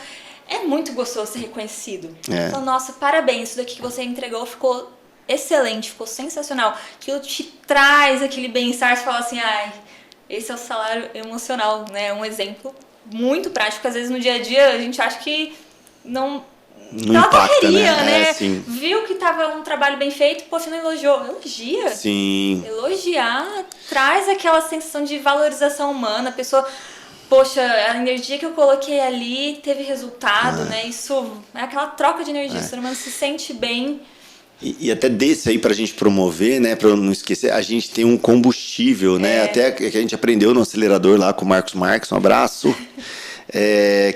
é muito gostoso ser reconhecido. Então, nossa, parabéns, isso daqui que você entregou ficou excelente, ficou sensacional. Aquilo te traz aquele bem-estar, você fala assim, esse é o salário emocional, né? Um exemplo muito prático. Às vezes no dia a dia a gente acha que não Não pela impacta, correria, né? né? Sim. Viu que tava um trabalho bem feito, poxa, não elogiou. Elogia. Sim. Elogiar traz aquela sensação de valorização humana. A pessoa, poxa, a energia que eu coloquei ali teve resultado, né? Isso é aquela troca de energia. O ser humano se sente bem. E até desse aí pra gente promover, né, pra eu não esquecer, a gente tem um combustível, né, até que a gente aprendeu no acelerador lá com o Marcos Marques, um abraço,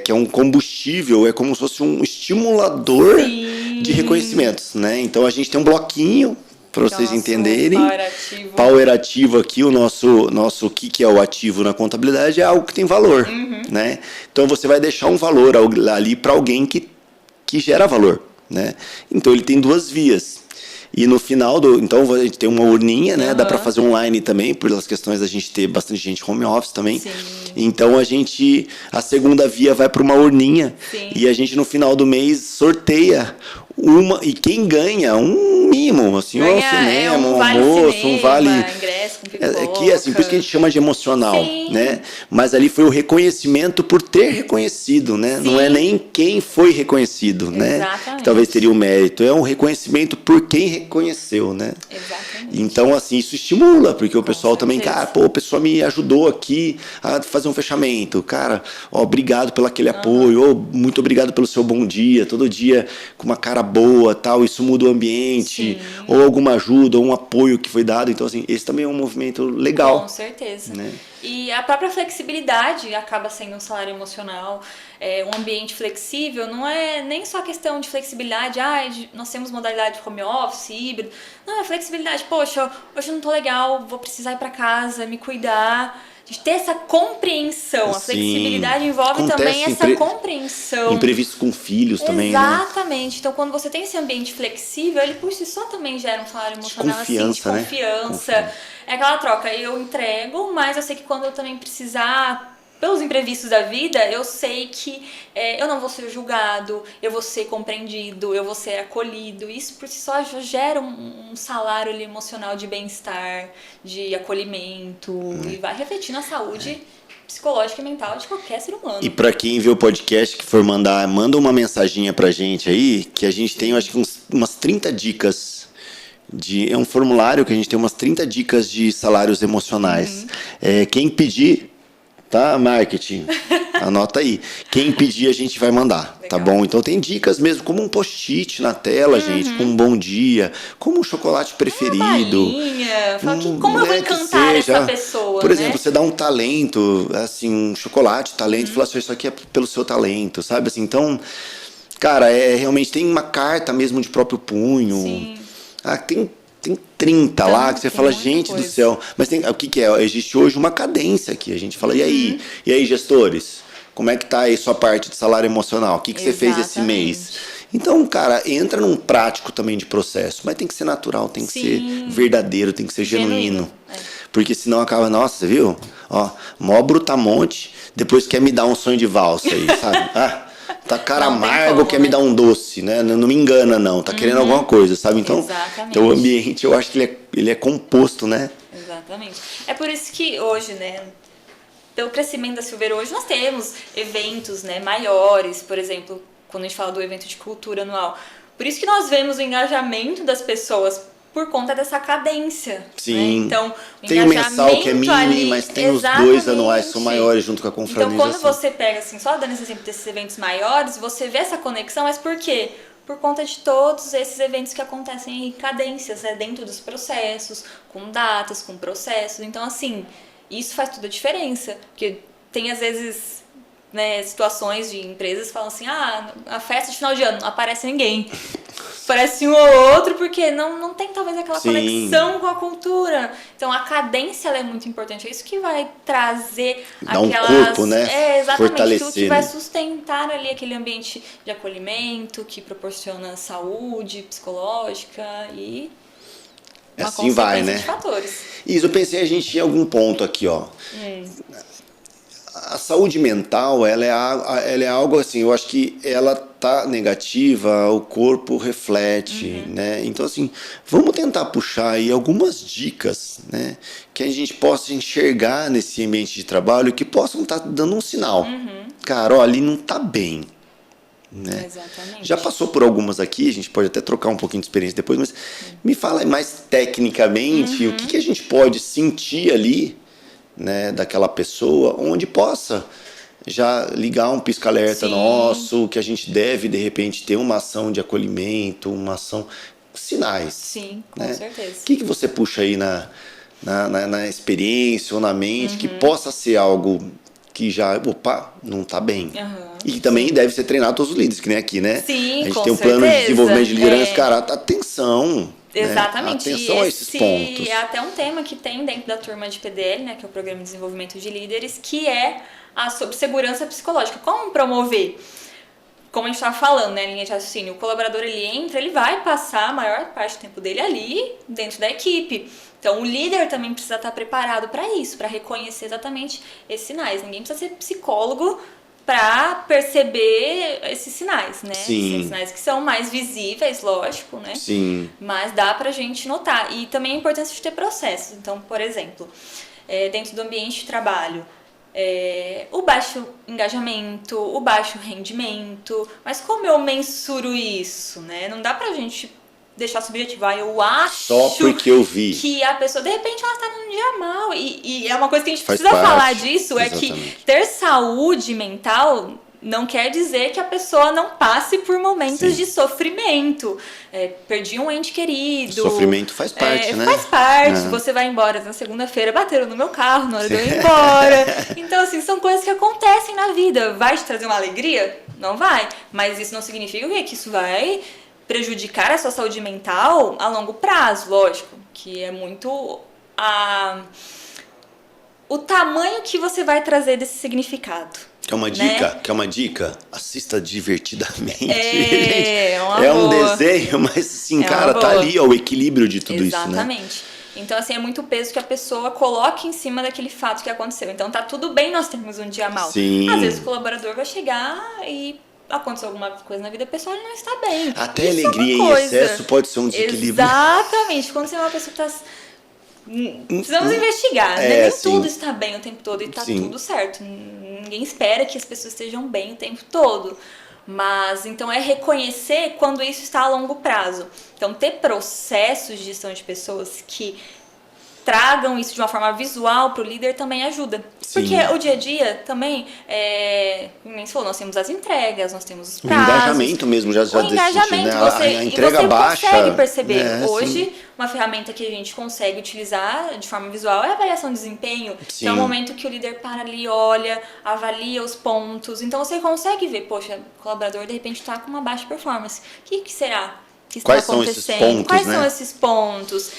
que é um combustível, é como se fosse um estimulador Sim. de reconhecimentos, né, então a gente tem um bloquinho, para vocês Nosso entenderem, power ativo. power ativo aqui, o nosso que é o ativo na contabilidade é algo que tem valor, né, então você vai deixar um valor ali para alguém que gera valor. Né? Então ele tem duas vias. E no final então a gente tem uma urninha, né? Dá para fazer online também, pelas questões da gente ter bastante gente home office também. Sim. Então a segunda via vai para uma urninha. Sim. E a gente no final do mês sorteia e quem ganha um mimo, assim, um cinema, um vale almoço, cinema, um vale ingresso com pipoca. Aqui, assim, por isso que a gente chama de emocional, Sim. né? Mas ali foi o reconhecimento por ter reconhecido, né? Sim. Não é nem quem foi reconhecido, né? Exatamente. Que talvez teria o mérito. É um reconhecimento por quem reconheceu, né? Exatamente. Então, assim, isso estimula, porque o pessoal também, certeza. cara, pô, a pessoa me ajudou aqui a fazer um fechamento. Cara, ó, obrigado pelo aquele apoio, ó, muito obrigado pelo seu bom dia, todo dia com uma cara boa, tal, isso muda o ambiente, Sim. ou alguma ajuda, ou um apoio que foi dado. Então, assim, esse também é um movimento legal. Com certeza. Né? E a própria flexibilidade acaba sendo um salário emocional. Um ambiente flexível não é nem só questão de flexibilidade, nós temos modalidade de home office, híbrido. Não, é flexibilidade. Poxa, hoje eu não tô legal, vou precisar ir para casa, me cuidar. De ter essa compreensão. A flexibilidade envolve também essa compreensão. Imprevistos com filhos também, né? Exatamente. Então, quando você tem esse ambiente flexível, ele por si só também gera um salário emocional de confiança, assim, de confiança. Né? É aquela troca. Eu entrego, mas eu sei que quando eu também precisar, pelos imprevistos da vida, eu sei que eu não vou ser julgado, eu vou ser compreendido, eu vou ser acolhido. Isso por si só já gera um salário ali, emocional de bem-estar, de acolhimento e vai refletir na saúde psicológica e mental de qualquer ser humano. E para quem vê o podcast que for manda uma mensaginha pra gente aí, que a gente tem, eu acho que umas 30 dicas. É um formulário que a gente tem umas 30 dicas de salários emocionais. Quem pedir, tá? Marketing, anota aí. Quem pedir a gente vai mandar, legal. Tá bom? Então tem dicas mesmo, como um post-it na tela, gente, com um bom dia, como um chocolate preferido. Balinha, como eu vou encantar essa pessoa, por exemplo, você dá um talento, assim, um chocolate, talento, e fala assim, isso aqui é pelo seu talento, sabe? Assim, então, cara, realmente tem uma carta mesmo de próprio punho. Sim. Tem 30 lá que você fala, gente do céu. Mas o que é? Existe hoje uma cadência aqui. A gente fala, e aí, gestores? Como é que tá aí sua parte de salário emocional? O que você fez esse mês? Então, cara, entra num prático também de processo. Mas tem que ser natural, tem que ser verdadeiro, tem que ser genuíno. Porque senão acaba, nossa, você viu? Ó, mó brutamonte, depois quer me dar um sonho de valsa aí, sabe? Tá cara amargo, quer me dar um doce, né? Não me engana, não. Tá querendo alguma coisa, sabe? Então o ambiente, eu acho que ele é composto, né? Exatamente. É por isso que hoje, né? Pelo crescimento da Silveira hoje, nós temos eventos, né, maiores, por exemplo, quando a gente fala do evento de cultura anual. Por isso que nós vemos o engajamento das pessoas por conta dessa cadência. Sim. Né? Então, tem o mensal que é mini, mas tem os 2 anuais, são maiores junto com a confraternização. Então, quando você pega, assim, só dando esse exemplo desses eventos maiores, você vê essa conexão, mas por quê? Por conta de todos esses eventos que acontecem em cadências, né? Dentro dos processos, com datas, com processos. Então, assim, isso faz toda a diferença. Porque tem, às vezes, né, situações de empresas que falam assim, a festa de final de ano, não aparece ninguém. Parece um ou outro, porque não tem talvez aquela conexão com a cultura. Então a cadência ela é muito importante. É isso que vai trazer dá um corpo, né? Exatamente, fortalecer, tudo que vai sustentar ali aquele ambiente de acolhimento, que proporciona saúde psicológica e uma assim vai, né? de fatores. Isso, eu pensei a gente tinha algum ponto aqui, ó. A saúde mental, ela é algo assim, eu acho que ela tá negativa, o corpo reflete, né? Então, assim, vamos tentar puxar aí algumas dicas, né? Que a gente possa enxergar nesse ambiente de trabalho que possam estar dando um sinal. Cara, ó, ali não tá bem, né? Exatamente. Já passou por algumas aqui, a gente pode até trocar um pouquinho de experiência depois, mas me fala mais tecnicamente o que a gente pode sentir ali, né, daquela pessoa, onde possa já ligar um pisca-alerta nosso, que a gente deve, de repente, ter uma ação de acolhimento, uma ação... Sinais. Sim, com né? certeza. O que você puxa aí na experiência ou na mente que possa ser algo que já, opa, não está bem. E também deve ser treinado todos os líderes, que nem aqui, né? Sim, a gente com tem um plano de desenvolvimento de liderança, cara, atenção. Exatamente. Né? Atenção a esses pontos. É até um tema que tem dentro da turma de PDL, né, que é o Programa de Desenvolvimento de Líderes, que é sobre segurança psicológica. Como promover? Como a gente estava falando, né, linha de raciocínio, o colaborador ele entra, ele vai passar a maior parte do tempo dele ali dentro da equipe. Então o líder também precisa estar preparado para isso, para reconhecer exatamente esses sinais. Ninguém precisa ser psicólogo para perceber esses sinais, né? Sim. Esses sinais que são mais visíveis, lógico, né? Sim. Mas dá pra gente notar. E também a importância de ter processos. Então, por exemplo, dentro do ambiente de trabalho, o baixo engajamento, o baixo rendimento, mas como eu mensuro isso, né? Não dá pra gente deixar subjetivo. Eu acho só porque eu vi que a pessoa, de repente, ela está num dia mal. E é uma coisa que a gente Faz precisa parte. falar disso, Exatamente. é que ter saúde mental não quer dizer que a pessoa não passe por momentos de sofrimento. Perdi um ente querido. O sofrimento faz parte, né? Faz parte. Você vai embora na segunda-feira, bateram no meu carro na hora de eu ir embora. Então, assim, são coisas que acontecem na vida. Vai te trazer uma alegria? Não vai. Mas isso não significa que isso vai prejudicar a sua saúde mental a longo prazo, lógico. Que é muito o tamanho que você vai trazer desse significado. Quer uma dica? Quer uma dica? Assista divertidamente. É um desenho, mas assim, cara, tá ali ó, o equilíbrio de tudo isso, né? Exatamente. Então, assim, é muito peso que a pessoa coloque em cima daquele fato que aconteceu. Então, tá tudo bem nós termos um dia mal. Sim. Às vezes o colaborador vai chegar e aconteceu alguma coisa na vida pessoal, ele não está bem. Até alegria em excesso pode ser um desequilíbrio. Exatamente. Quando você é uma pessoa que está... Precisamos investigar, né? Nem tudo está bem o tempo todo e está tudo certo. Ninguém espera que as pessoas estejam bem o tempo todo. Mas, então, é reconhecer quando isso está a longo prazo. Então, ter processos de gestão de pessoas que tragam isso de uma forma visual para o líder também ajuda. Sim. Porque o dia a dia também, nem se falou, nós temos as entregas, nós temos os prazos. O engajamento mesmo, já o engajamento, né? A entrega você baixa. consegue perceber. Hoje, sim. uma ferramenta que a gente consegue utilizar de forma visual é a avaliação de desempenho. Sim. Então, é o momento que o líder para ali, olha, avalia os pontos. Então, você consegue ver, poxa, o colaborador de repente está com uma baixa performance. O que será que está acontecendo? Quais são esses pontos?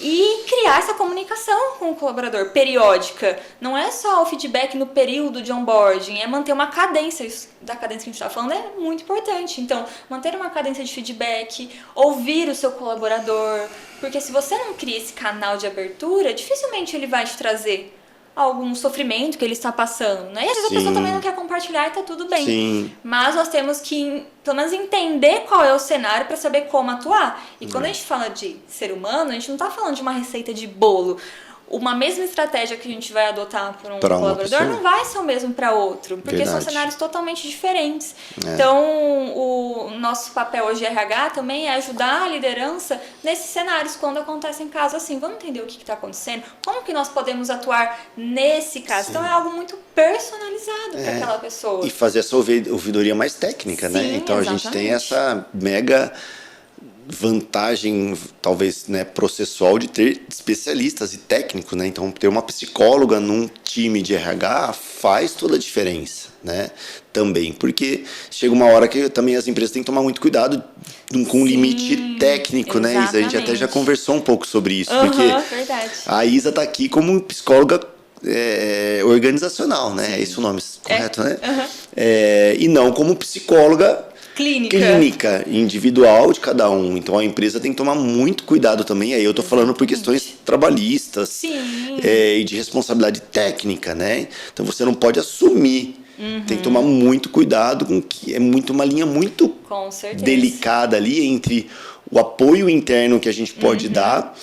E criar essa comunicação com o colaborador periódica. Não é só o feedback no período de onboarding, é manter uma cadência. Isso da cadência que a gente está falando é muito importante. Então, manter uma cadência de feedback, ouvir o seu colaborador. Porque se você não cria esse canal de abertura, dificilmente ele vai te trazer algum sofrimento que ele está passando, né? E às vezes a pessoa também não quer compartilhar e tá tudo bem. Sim. Mas nós temos que, pelo menos, entender qual é o cenário para saber como atuar. E quando a gente fala de ser humano, a gente não tá falando de uma receita de bolo. Uma mesma estratégia que a gente vai adotar para um colaborador não vai ser o mesmo para outro, porque são cenários totalmente diferentes. Então, o nosso papel hoje de RH também é ajudar a liderança nesses cenários, quando acontecem casos assim. Vamos entender o que está acontecendo? Como que nós podemos atuar nesse caso? Sim. Então, é algo muito personalizado para aquela pessoa. E fazer essa ouvidoria mais técnica, Sim, né? Então, exatamente. A gente tem essa mega vantagem, talvez, né, processual de ter especialistas e técnicos, né? Então, ter uma psicóloga num time de RH faz toda a diferença, né? Também, porque chega uma hora que também as empresas têm que tomar muito cuidado com o limite técnico, né, Isa? A gente até já conversou um pouco sobre isso, porque verdade. A Isa está aqui como psicóloga organizacional, né? É esse o nome correto, né? E não como psicóloga clínica, individual de cada um. Então a empresa tem que tomar muito cuidado também. Aí eu tô falando por questões trabalhistas e de responsabilidade técnica, né? Então você não pode assumir. Tem que tomar muito cuidado com que é uma linha muito delicada ali entre o apoio interno que a gente pode dar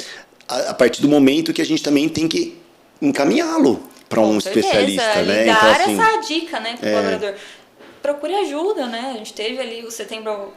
a partir do momento que a gente também tem que encaminhá-lo para um especialista, né? E dar essa dica, né, pro colaborador. procure ajuda, né? A gente teve ali o Setembro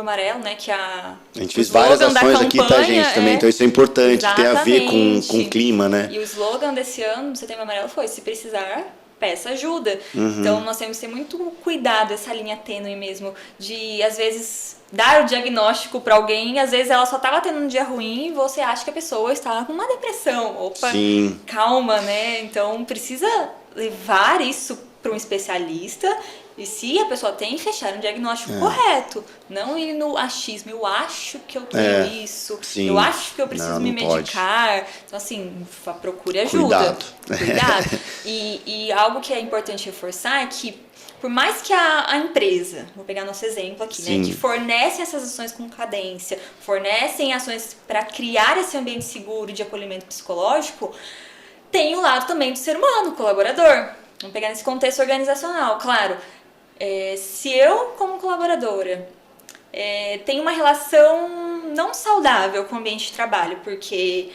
Amarelo, né? Que a gente fez várias ações aqui, tá, gente? Também, então isso é importante, tem a ver com o clima, né? E o slogan desse ano, do Setembro Amarelo, foi: se precisar, peça ajuda. Então nós temos que ter muito cuidado, essa linha tênue mesmo, de às vezes dar o diagnóstico para alguém, às vezes ela só estava tendo um dia ruim e você acha que a pessoa está com uma depressão. Opa, Sim. Calma, né? Então precisa levar isso para um especialista. E se a pessoa tem, fechar um diagnóstico correto. Não ir no achismo. Eu acho que eu tenho isso. Sim. Eu acho que eu preciso me medicar. Pode. Então, assim, procure ajuda. Cuidado. E algo que é importante reforçar é que, por mais que a empresa, vou pegar nosso exemplo aqui, né, que fornece essas ações com cadência, fornecem ações para criar esse ambiente seguro de acolhimento psicológico, tem o lado também do ser humano, colaborador. Vamos pegar nesse contexto organizacional, claro. Se eu, como colaboradora, tenho uma relação não saudável com o ambiente de trabalho, porque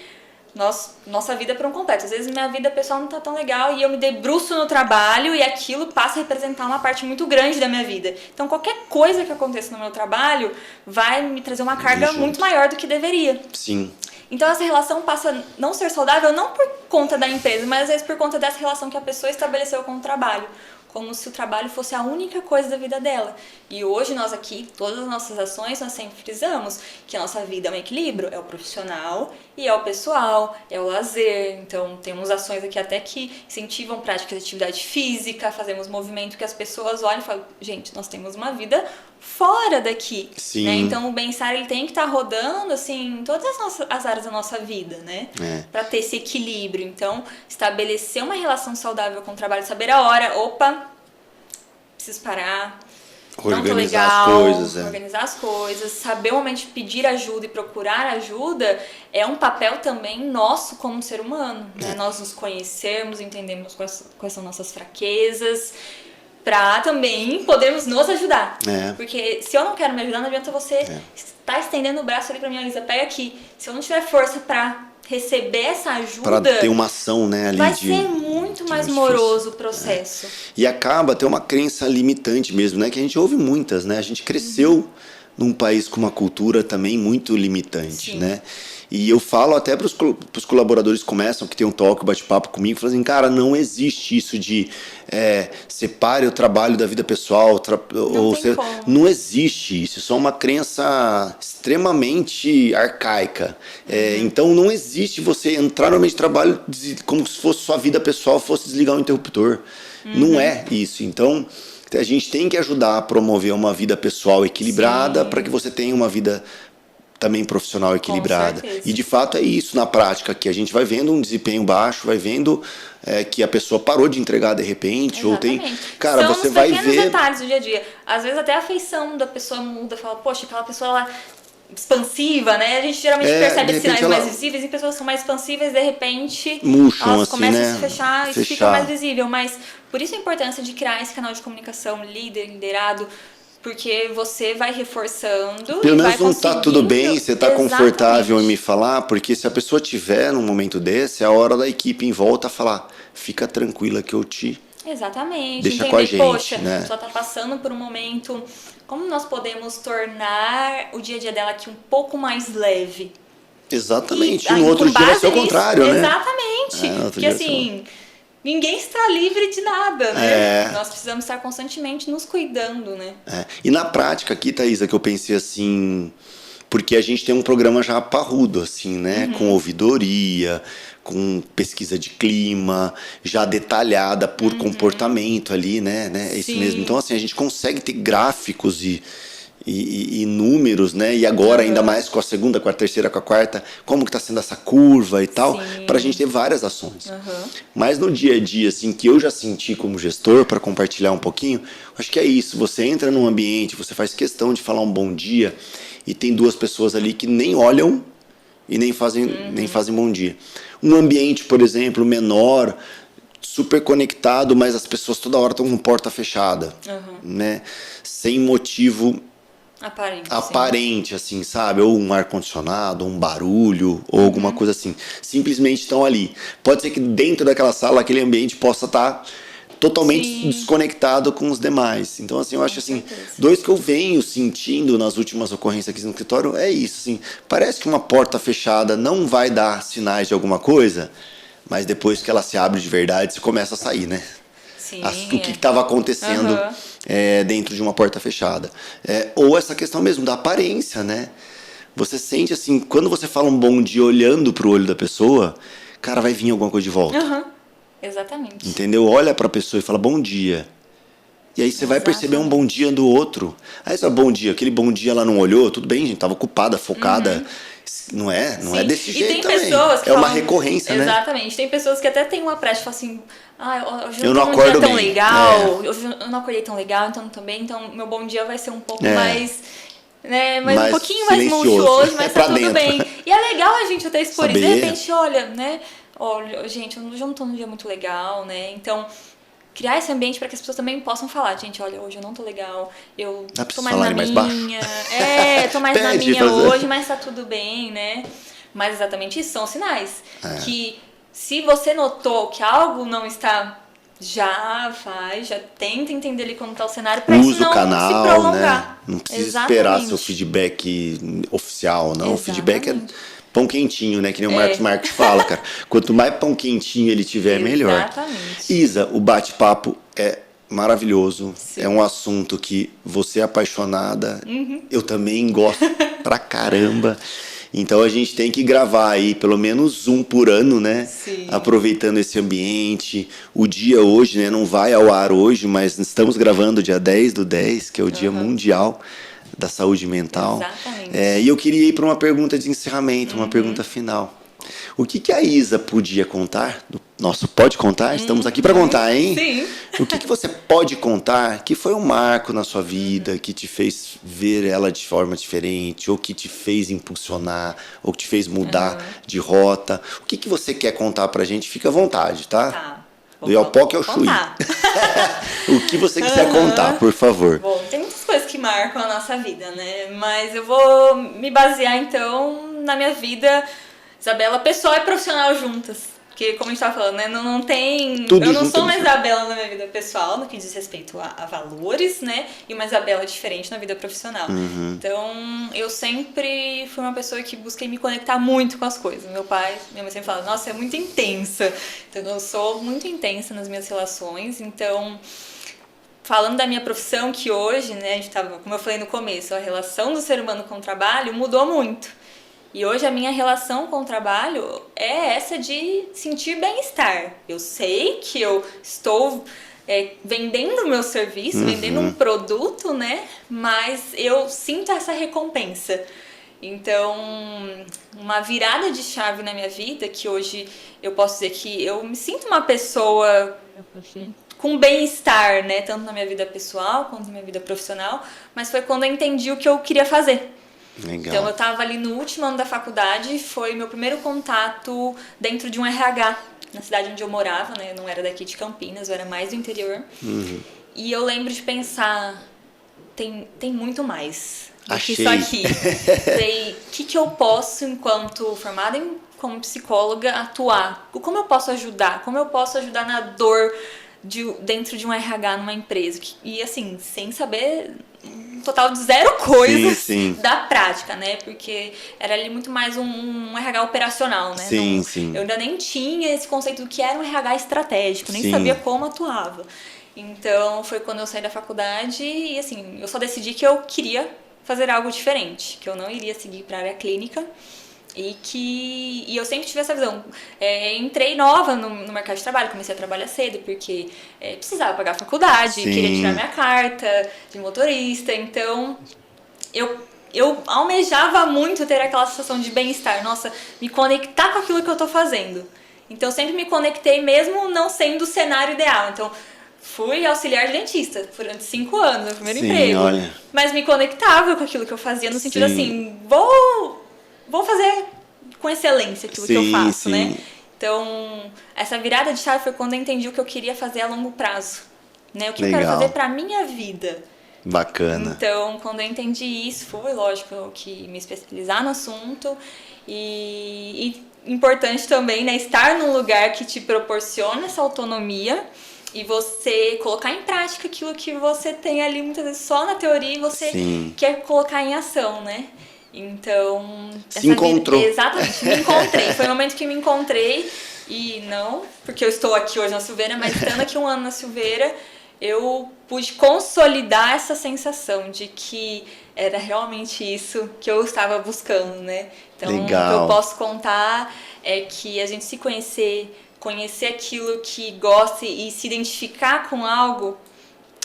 nossa vida é por um completo. Às vezes minha vida pessoal não tá tão legal e eu me debruço no trabalho e aquilo passa a representar uma parte muito grande da minha vida. Então qualquer coisa que aconteça no meu trabalho vai me trazer uma carga muito maior do que deveria. Sim. Então essa relação passa a não ser saudável não por conta da empresa, mas às vezes por conta dessa relação que a pessoa estabeleceu com o trabalho. Como se o trabalho fosse a única coisa da vida dela. E hoje nós aqui, todas as nossas ações, nós sempre frisamos que a nossa vida é um equilíbrio, é o profissional e é o pessoal, é o lazer. Então temos ações aqui até que incentivam práticas de atividade física, fazemos movimento que as pessoas olham e falam: gente, nós temos uma vida fora daqui. Sim. Né? Então o bem-estar ele tem que estar rodando assim, em todas as áreas da nossa vida, né? Para ter esse equilíbrio. Então estabelecer uma relação saudável com o trabalho, saber a hora, opa, preciso parar, organizar organizar as coisas, saber o momento de pedir ajuda e procurar ajuda é um papel também nosso como ser humano, né? Nós nos conhecermos, entendemos quais são nossas fraquezas, para também podermos nos ajudar. Porque se eu não quero me ajudar, não adianta você estar estendendo o braço ali para minha Lisa, pega aqui. Se eu não tiver força para receber essa ajuda, para ter uma ação, né, ali vai ser muito mais moroso o processo. E acaba ter uma crença limitante mesmo, né, que a gente ouve muitas, né? A gente cresceu num país com uma cultura também muito limitante, né? E eu falo até para os colaboradores que começam, que tem um talk, bate-papo comigo, falam assim: cara, não existe isso de separe o trabalho da vida pessoal, não existe isso, isso é uma crença extremamente arcaica. Então não existe você entrar no ambiente de trabalho como se fosse sua vida pessoal, fosse desligar o interruptor. Não é isso. Então a gente tem que ajudar a promover uma vida pessoal equilibrada para que você tenha uma vida também profissional equilibrada. E de fato é isso na prática, que a gente vai vendo um desempenho baixo, vai vendo que a pessoa parou de entregar de repente. Exatamente. Ou tem. Cara, são você vai ver. São pequenos detalhes do dia a dia. Às vezes até a afeição da pessoa muda, fala: poxa, aquela pessoa ela expansiva, né? A gente geralmente percebe sinais mais visíveis, e pessoas que são mais expansivas, de repente murcham, elas assim, começam né? a se fechar e fica mais visível. Mas por isso a importância de criar esse canal de comunicação liderado, porque você vai reforçando. Pelo menos vai não tá tudo bem, você tá confortável em me falar, porque se a pessoa tiver num momento desse, é a hora da equipe em volta falar: fica tranquila que eu te... Exatamente. Deixa entender, com a gente, poxa, né? a pessoa tá passando por um momento, como nós podemos tornar o dia a dia dela aqui um pouco mais leve? Exatamente. No outro dia vai ser o contrário, né? Exatamente. Porque assim, ninguém está livre de nada, né? Nós precisamos estar constantemente nos cuidando, né? E na prática aqui, Thaisa, que eu pensei assim, porque a gente tem um programa já parrudo, assim, né? Com ouvidoria, com pesquisa de clima, já detalhada por comportamento ali, né? É isso mesmo. Então, assim, a gente consegue ter gráficos e números, né? E agora ainda mais com a segunda, com a terceira, com a quarta, como que tá sendo essa curva e tal, pra gente ter várias ações. Mas no dia a dia, assim, que eu já senti como gestor, para compartilhar um pouquinho, acho que é isso. Você entra num ambiente, você faz questão de falar um bom dia e tem duas pessoas ali que nem olham e nem fazem bom dia. Um ambiente, por exemplo, menor, super conectado, mas as pessoas toda hora estão com porta fechada, né? Sem motivo aparente, assim, sabe? Ou um ar-condicionado, ou um barulho, ou alguma coisa assim. Simplesmente estão ali. Pode ser que dentro daquela sala, aquele ambiente possa estar totalmente Sim. desconectado com os demais. Então, assim, eu acho assim, certeza. dois que eu venho sentindo nas últimas ocorrências aqui no escritório é isso, assim, parece que uma porta fechada não vai dar sinais de alguma coisa, mas depois que ela se abre de verdade, você começa a sair, né? Sim, O que estava acontecendo dentro de uma porta fechada. Ou essa questão mesmo da aparência, né? Você sente assim, quando você fala um bom dia olhando pro olho da pessoa, cara, vai vir alguma coisa de volta. Exatamente. Entendeu? Olha pra pessoa e fala bom dia. E aí você vai perceber um bom dia do outro. Aí você fala, bom dia, aquele bom dia ela não olhou, tudo bem, gente, tava ocupada, focada. Não é Sim. desse E jeito tem também. pessoas que É uma falam- recorrência, né? Exatamente. Tem pessoas que até têm uma prática, falam assim, hoje Eu eu não não tô num dia acordo tão bem. legal, hoje eu não acordei tão legal, então também, então meu bom dia vai ser um pouco mais, né, mais um Mais pouquinho mais silencioso. murcho hoje, mas Pra tá tudo dentro. bem. E é legal a gente até expor isso, de Saber. repente, olha, né, olha, gente, eu não tô num dia muito legal, né, então criar esse ambiente para que as pessoas também possam falar, gente, olha, hoje eu não tô legal, eu Ah, tô preciso mais falar na mais baixo? minha, tô mais na Pede minha pra fazer. hoje, mas tá tudo bem, né? Mas exatamente isso são sinais que se você notou que algo não está, já tenta entender ali como tá o cenário para isso Usa o não se canal, né? prolongar. Não precisa Exatamente. esperar seu feedback oficial, não. O feedback é Exatamente. pão quentinho, né? Que nem o Marcos fala, cara. Quanto mais pão quentinho ele tiver, melhor. Exatamente. Isa, o bate-papo é maravilhoso. Sim. É um assunto que você é apaixonada. Eu também gosto pra caramba. Então a gente tem que gravar aí pelo menos um por ano, né? Sim. Aproveitando esse ambiente. O dia hoje, né? Não vai ao ar hoje, mas estamos gravando dia 10/10, que é o Dia Mundial da Saúde Mental. Exatamente. E eu queria ir para uma pergunta de encerramento, uma pergunta final. O que a Isa podia contar? Nosso Pode Contar? Estamos aqui para contar, hein? Sim. O que você pode contar que foi um marco na sua vida, que te fez ver ela de forma diferente, ou que te fez impulsionar, ou que te fez mudar de rota? O que você quer contar pra gente? Fica à vontade, tá? Tá. Do Iapoque ao Chuí. Contar. O que você quiser contar, por favor. Bom, tem muitas coisas que marcam a nossa vida, né? Mas eu vou me basear, então, na minha vida, Isabela, pessoal e profissional juntas. Porque, como a gente tava falando, né? Não tem... Tudo eu não junto sou uma no- Isabela na minha vida pessoal, no que diz respeito a valores, né? E uma Isabela diferente na vida profissional. Então, eu sempre fui uma pessoa que busquei me conectar muito com as coisas. Minha mãe sempre fala, nossa, é muito intensa. Então, eu sou muito intensa nas minhas relações. Então... Falando da minha profissão, que hoje, né, a gente tava, como eu falei no começo, a relação do ser humano com o trabalho mudou muito. E hoje a minha relação com o trabalho é essa de sentir bem-estar. Eu sei que eu estou vendendo o meu serviço, vendendo um produto, né, mas eu sinto essa recompensa. Então, uma virada de chave na minha vida, que hoje eu posso dizer que eu me sinto uma pessoa com bem-estar, né? Tanto na minha vida pessoal quanto na minha vida profissional, mas foi quando eu entendi o que eu queria fazer. Legal. Então eu estava ali no último ano da faculdade, foi meu primeiro contato dentro de um RH, na cidade onde eu morava, né? Eu não era daqui de Campinas, eu era mais do interior. E eu lembro de pensar, tem muito mais do que isso aqui. Falei, o que eu posso, enquanto formada como psicóloga, atuar? Como eu posso ajudar? Como eu posso ajudar na dor dentro de um RH numa empresa? E assim, sem saber um total de zero coisas Sim. da prática, né? Porque era ali muito mais um RH operacional, né? Sim. Eu ainda nem tinha esse conceito do que era um RH estratégico, nem Sim. sabia como atuava. Então, foi quando eu saí da faculdade e, assim, eu só decidi que eu queria fazer algo diferente, que eu não iria seguir para a área clínica e eu sempre tive essa visão. Entrei nova no mercado de trabalho, comecei a trabalhar cedo porque precisava pagar a faculdade, Sim. queria tirar minha carta de motorista, então eu almejava muito ter aquela sensação de bem-estar, nossa, me conectar com aquilo que eu tô fazendo. Então eu sempre me conectei mesmo não sendo o cenário ideal. Então fui auxiliar de dentista durante 5 anos, meu primeiro emprego. Olha. Mas me conectava com aquilo que eu fazia no sentido Sim. assim, vou fazer com excelência aquilo que eu faço, né? Então, essa virada de chave foi quando eu entendi o que eu queria fazer a longo prazo, né? O que eu quero fazer pra minha vida. Bacana. Então, quando eu entendi isso, foi lógico que me especializar no assunto e importante também, né, estar num lugar que te proporciona essa autonomia e você colocar em prática aquilo que você tem ali muitas vezes só na teoria e você quer colocar em ação, né? Então... Se encontrou. Exatamente, me encontrei. Foi o momento que me encontrei e não porque eu estou aqui hoje na Silveira, mas estando aqui um ano na Silveira, eu pude consolidar essa sensação de que era realmente isso que eu estava buscando, né? Então, legal. O que eu posso contar é que a gente se conhecer aquilo que gosta e se identificar com algo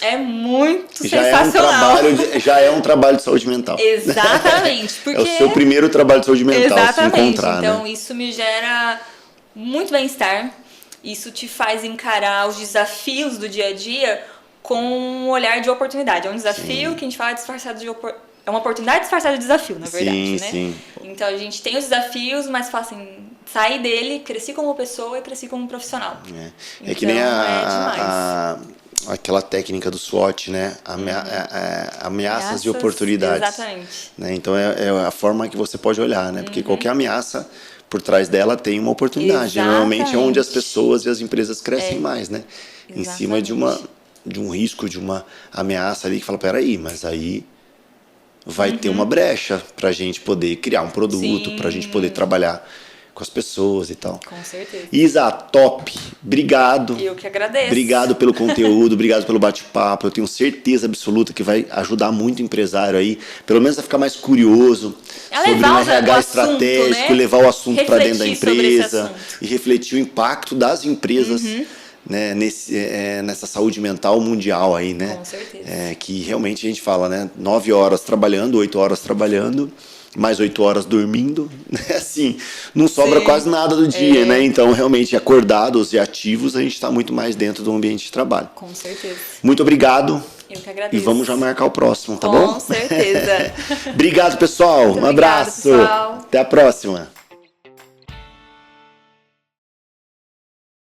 é muito sensacional. Já é um trabalho de saúde mental. Exatamente. Porque... é o seu primeiro trabalho de saúde mental. Exatamente. Se encontrar, então, né? isso me gera muito bem-estar. Isso te faz encarar os desafios do dia a dia com um olhar de oportunidade. É um desafio que a gente fala disfarçado de é uma oportunidade disfarçada de desafio, na verdade, né? Sim. Então, a gente tem os desafios, mas fala assim, sair dele, cresci como pessoa e cresci como profissional. É que nem aquela técnica do SWOT, né? Ameaças e oportunidades. Exatamente. Né? Então, é a forma que você pode olhar, né? Porque qualquer ameaça, por trás dela, tem uma oportunidade. Normalmente é onde as pessoas e as empresas crescem mais, né? Em cima de um risco, de uma ameaça ali que fala, peraí, mas aí vai ter uma brecha pra gente poder criar um produto, pra gente poder trabalhar com as pessoas e tal. Com certeza. Isa, top! Obrigado. Eu que agradeço. Obrigado pelo conteúdo, obrigado pelo bate-papo. Eu tenho certeza absoluta que vai ajudar muito o empresário aí, pelo menos a ficar mais curioso sobre um RH estratégico, levar o assunto para dentro da empresa e refletir o impacto das empresas, né, nessa saúde mental mundial aí, né? Com certeza. Que realmente a gente fala, né? 9 horas trabalhando, 8 horas trabalhando, mais 8 horas dormindo, né? Assim, não sobra quase nada do dia, né? Então, realmente, acordados e ativos, a gente está muito mais dentro do ambiente de trabalho. Com certeza. Muito obrigado. Eu que agradeço. E vamos já marcar o próximo, tá bom? Com certeza. Obrigado, pessoal. Muito um abraço. obrigado, pessoal. Até a próxima.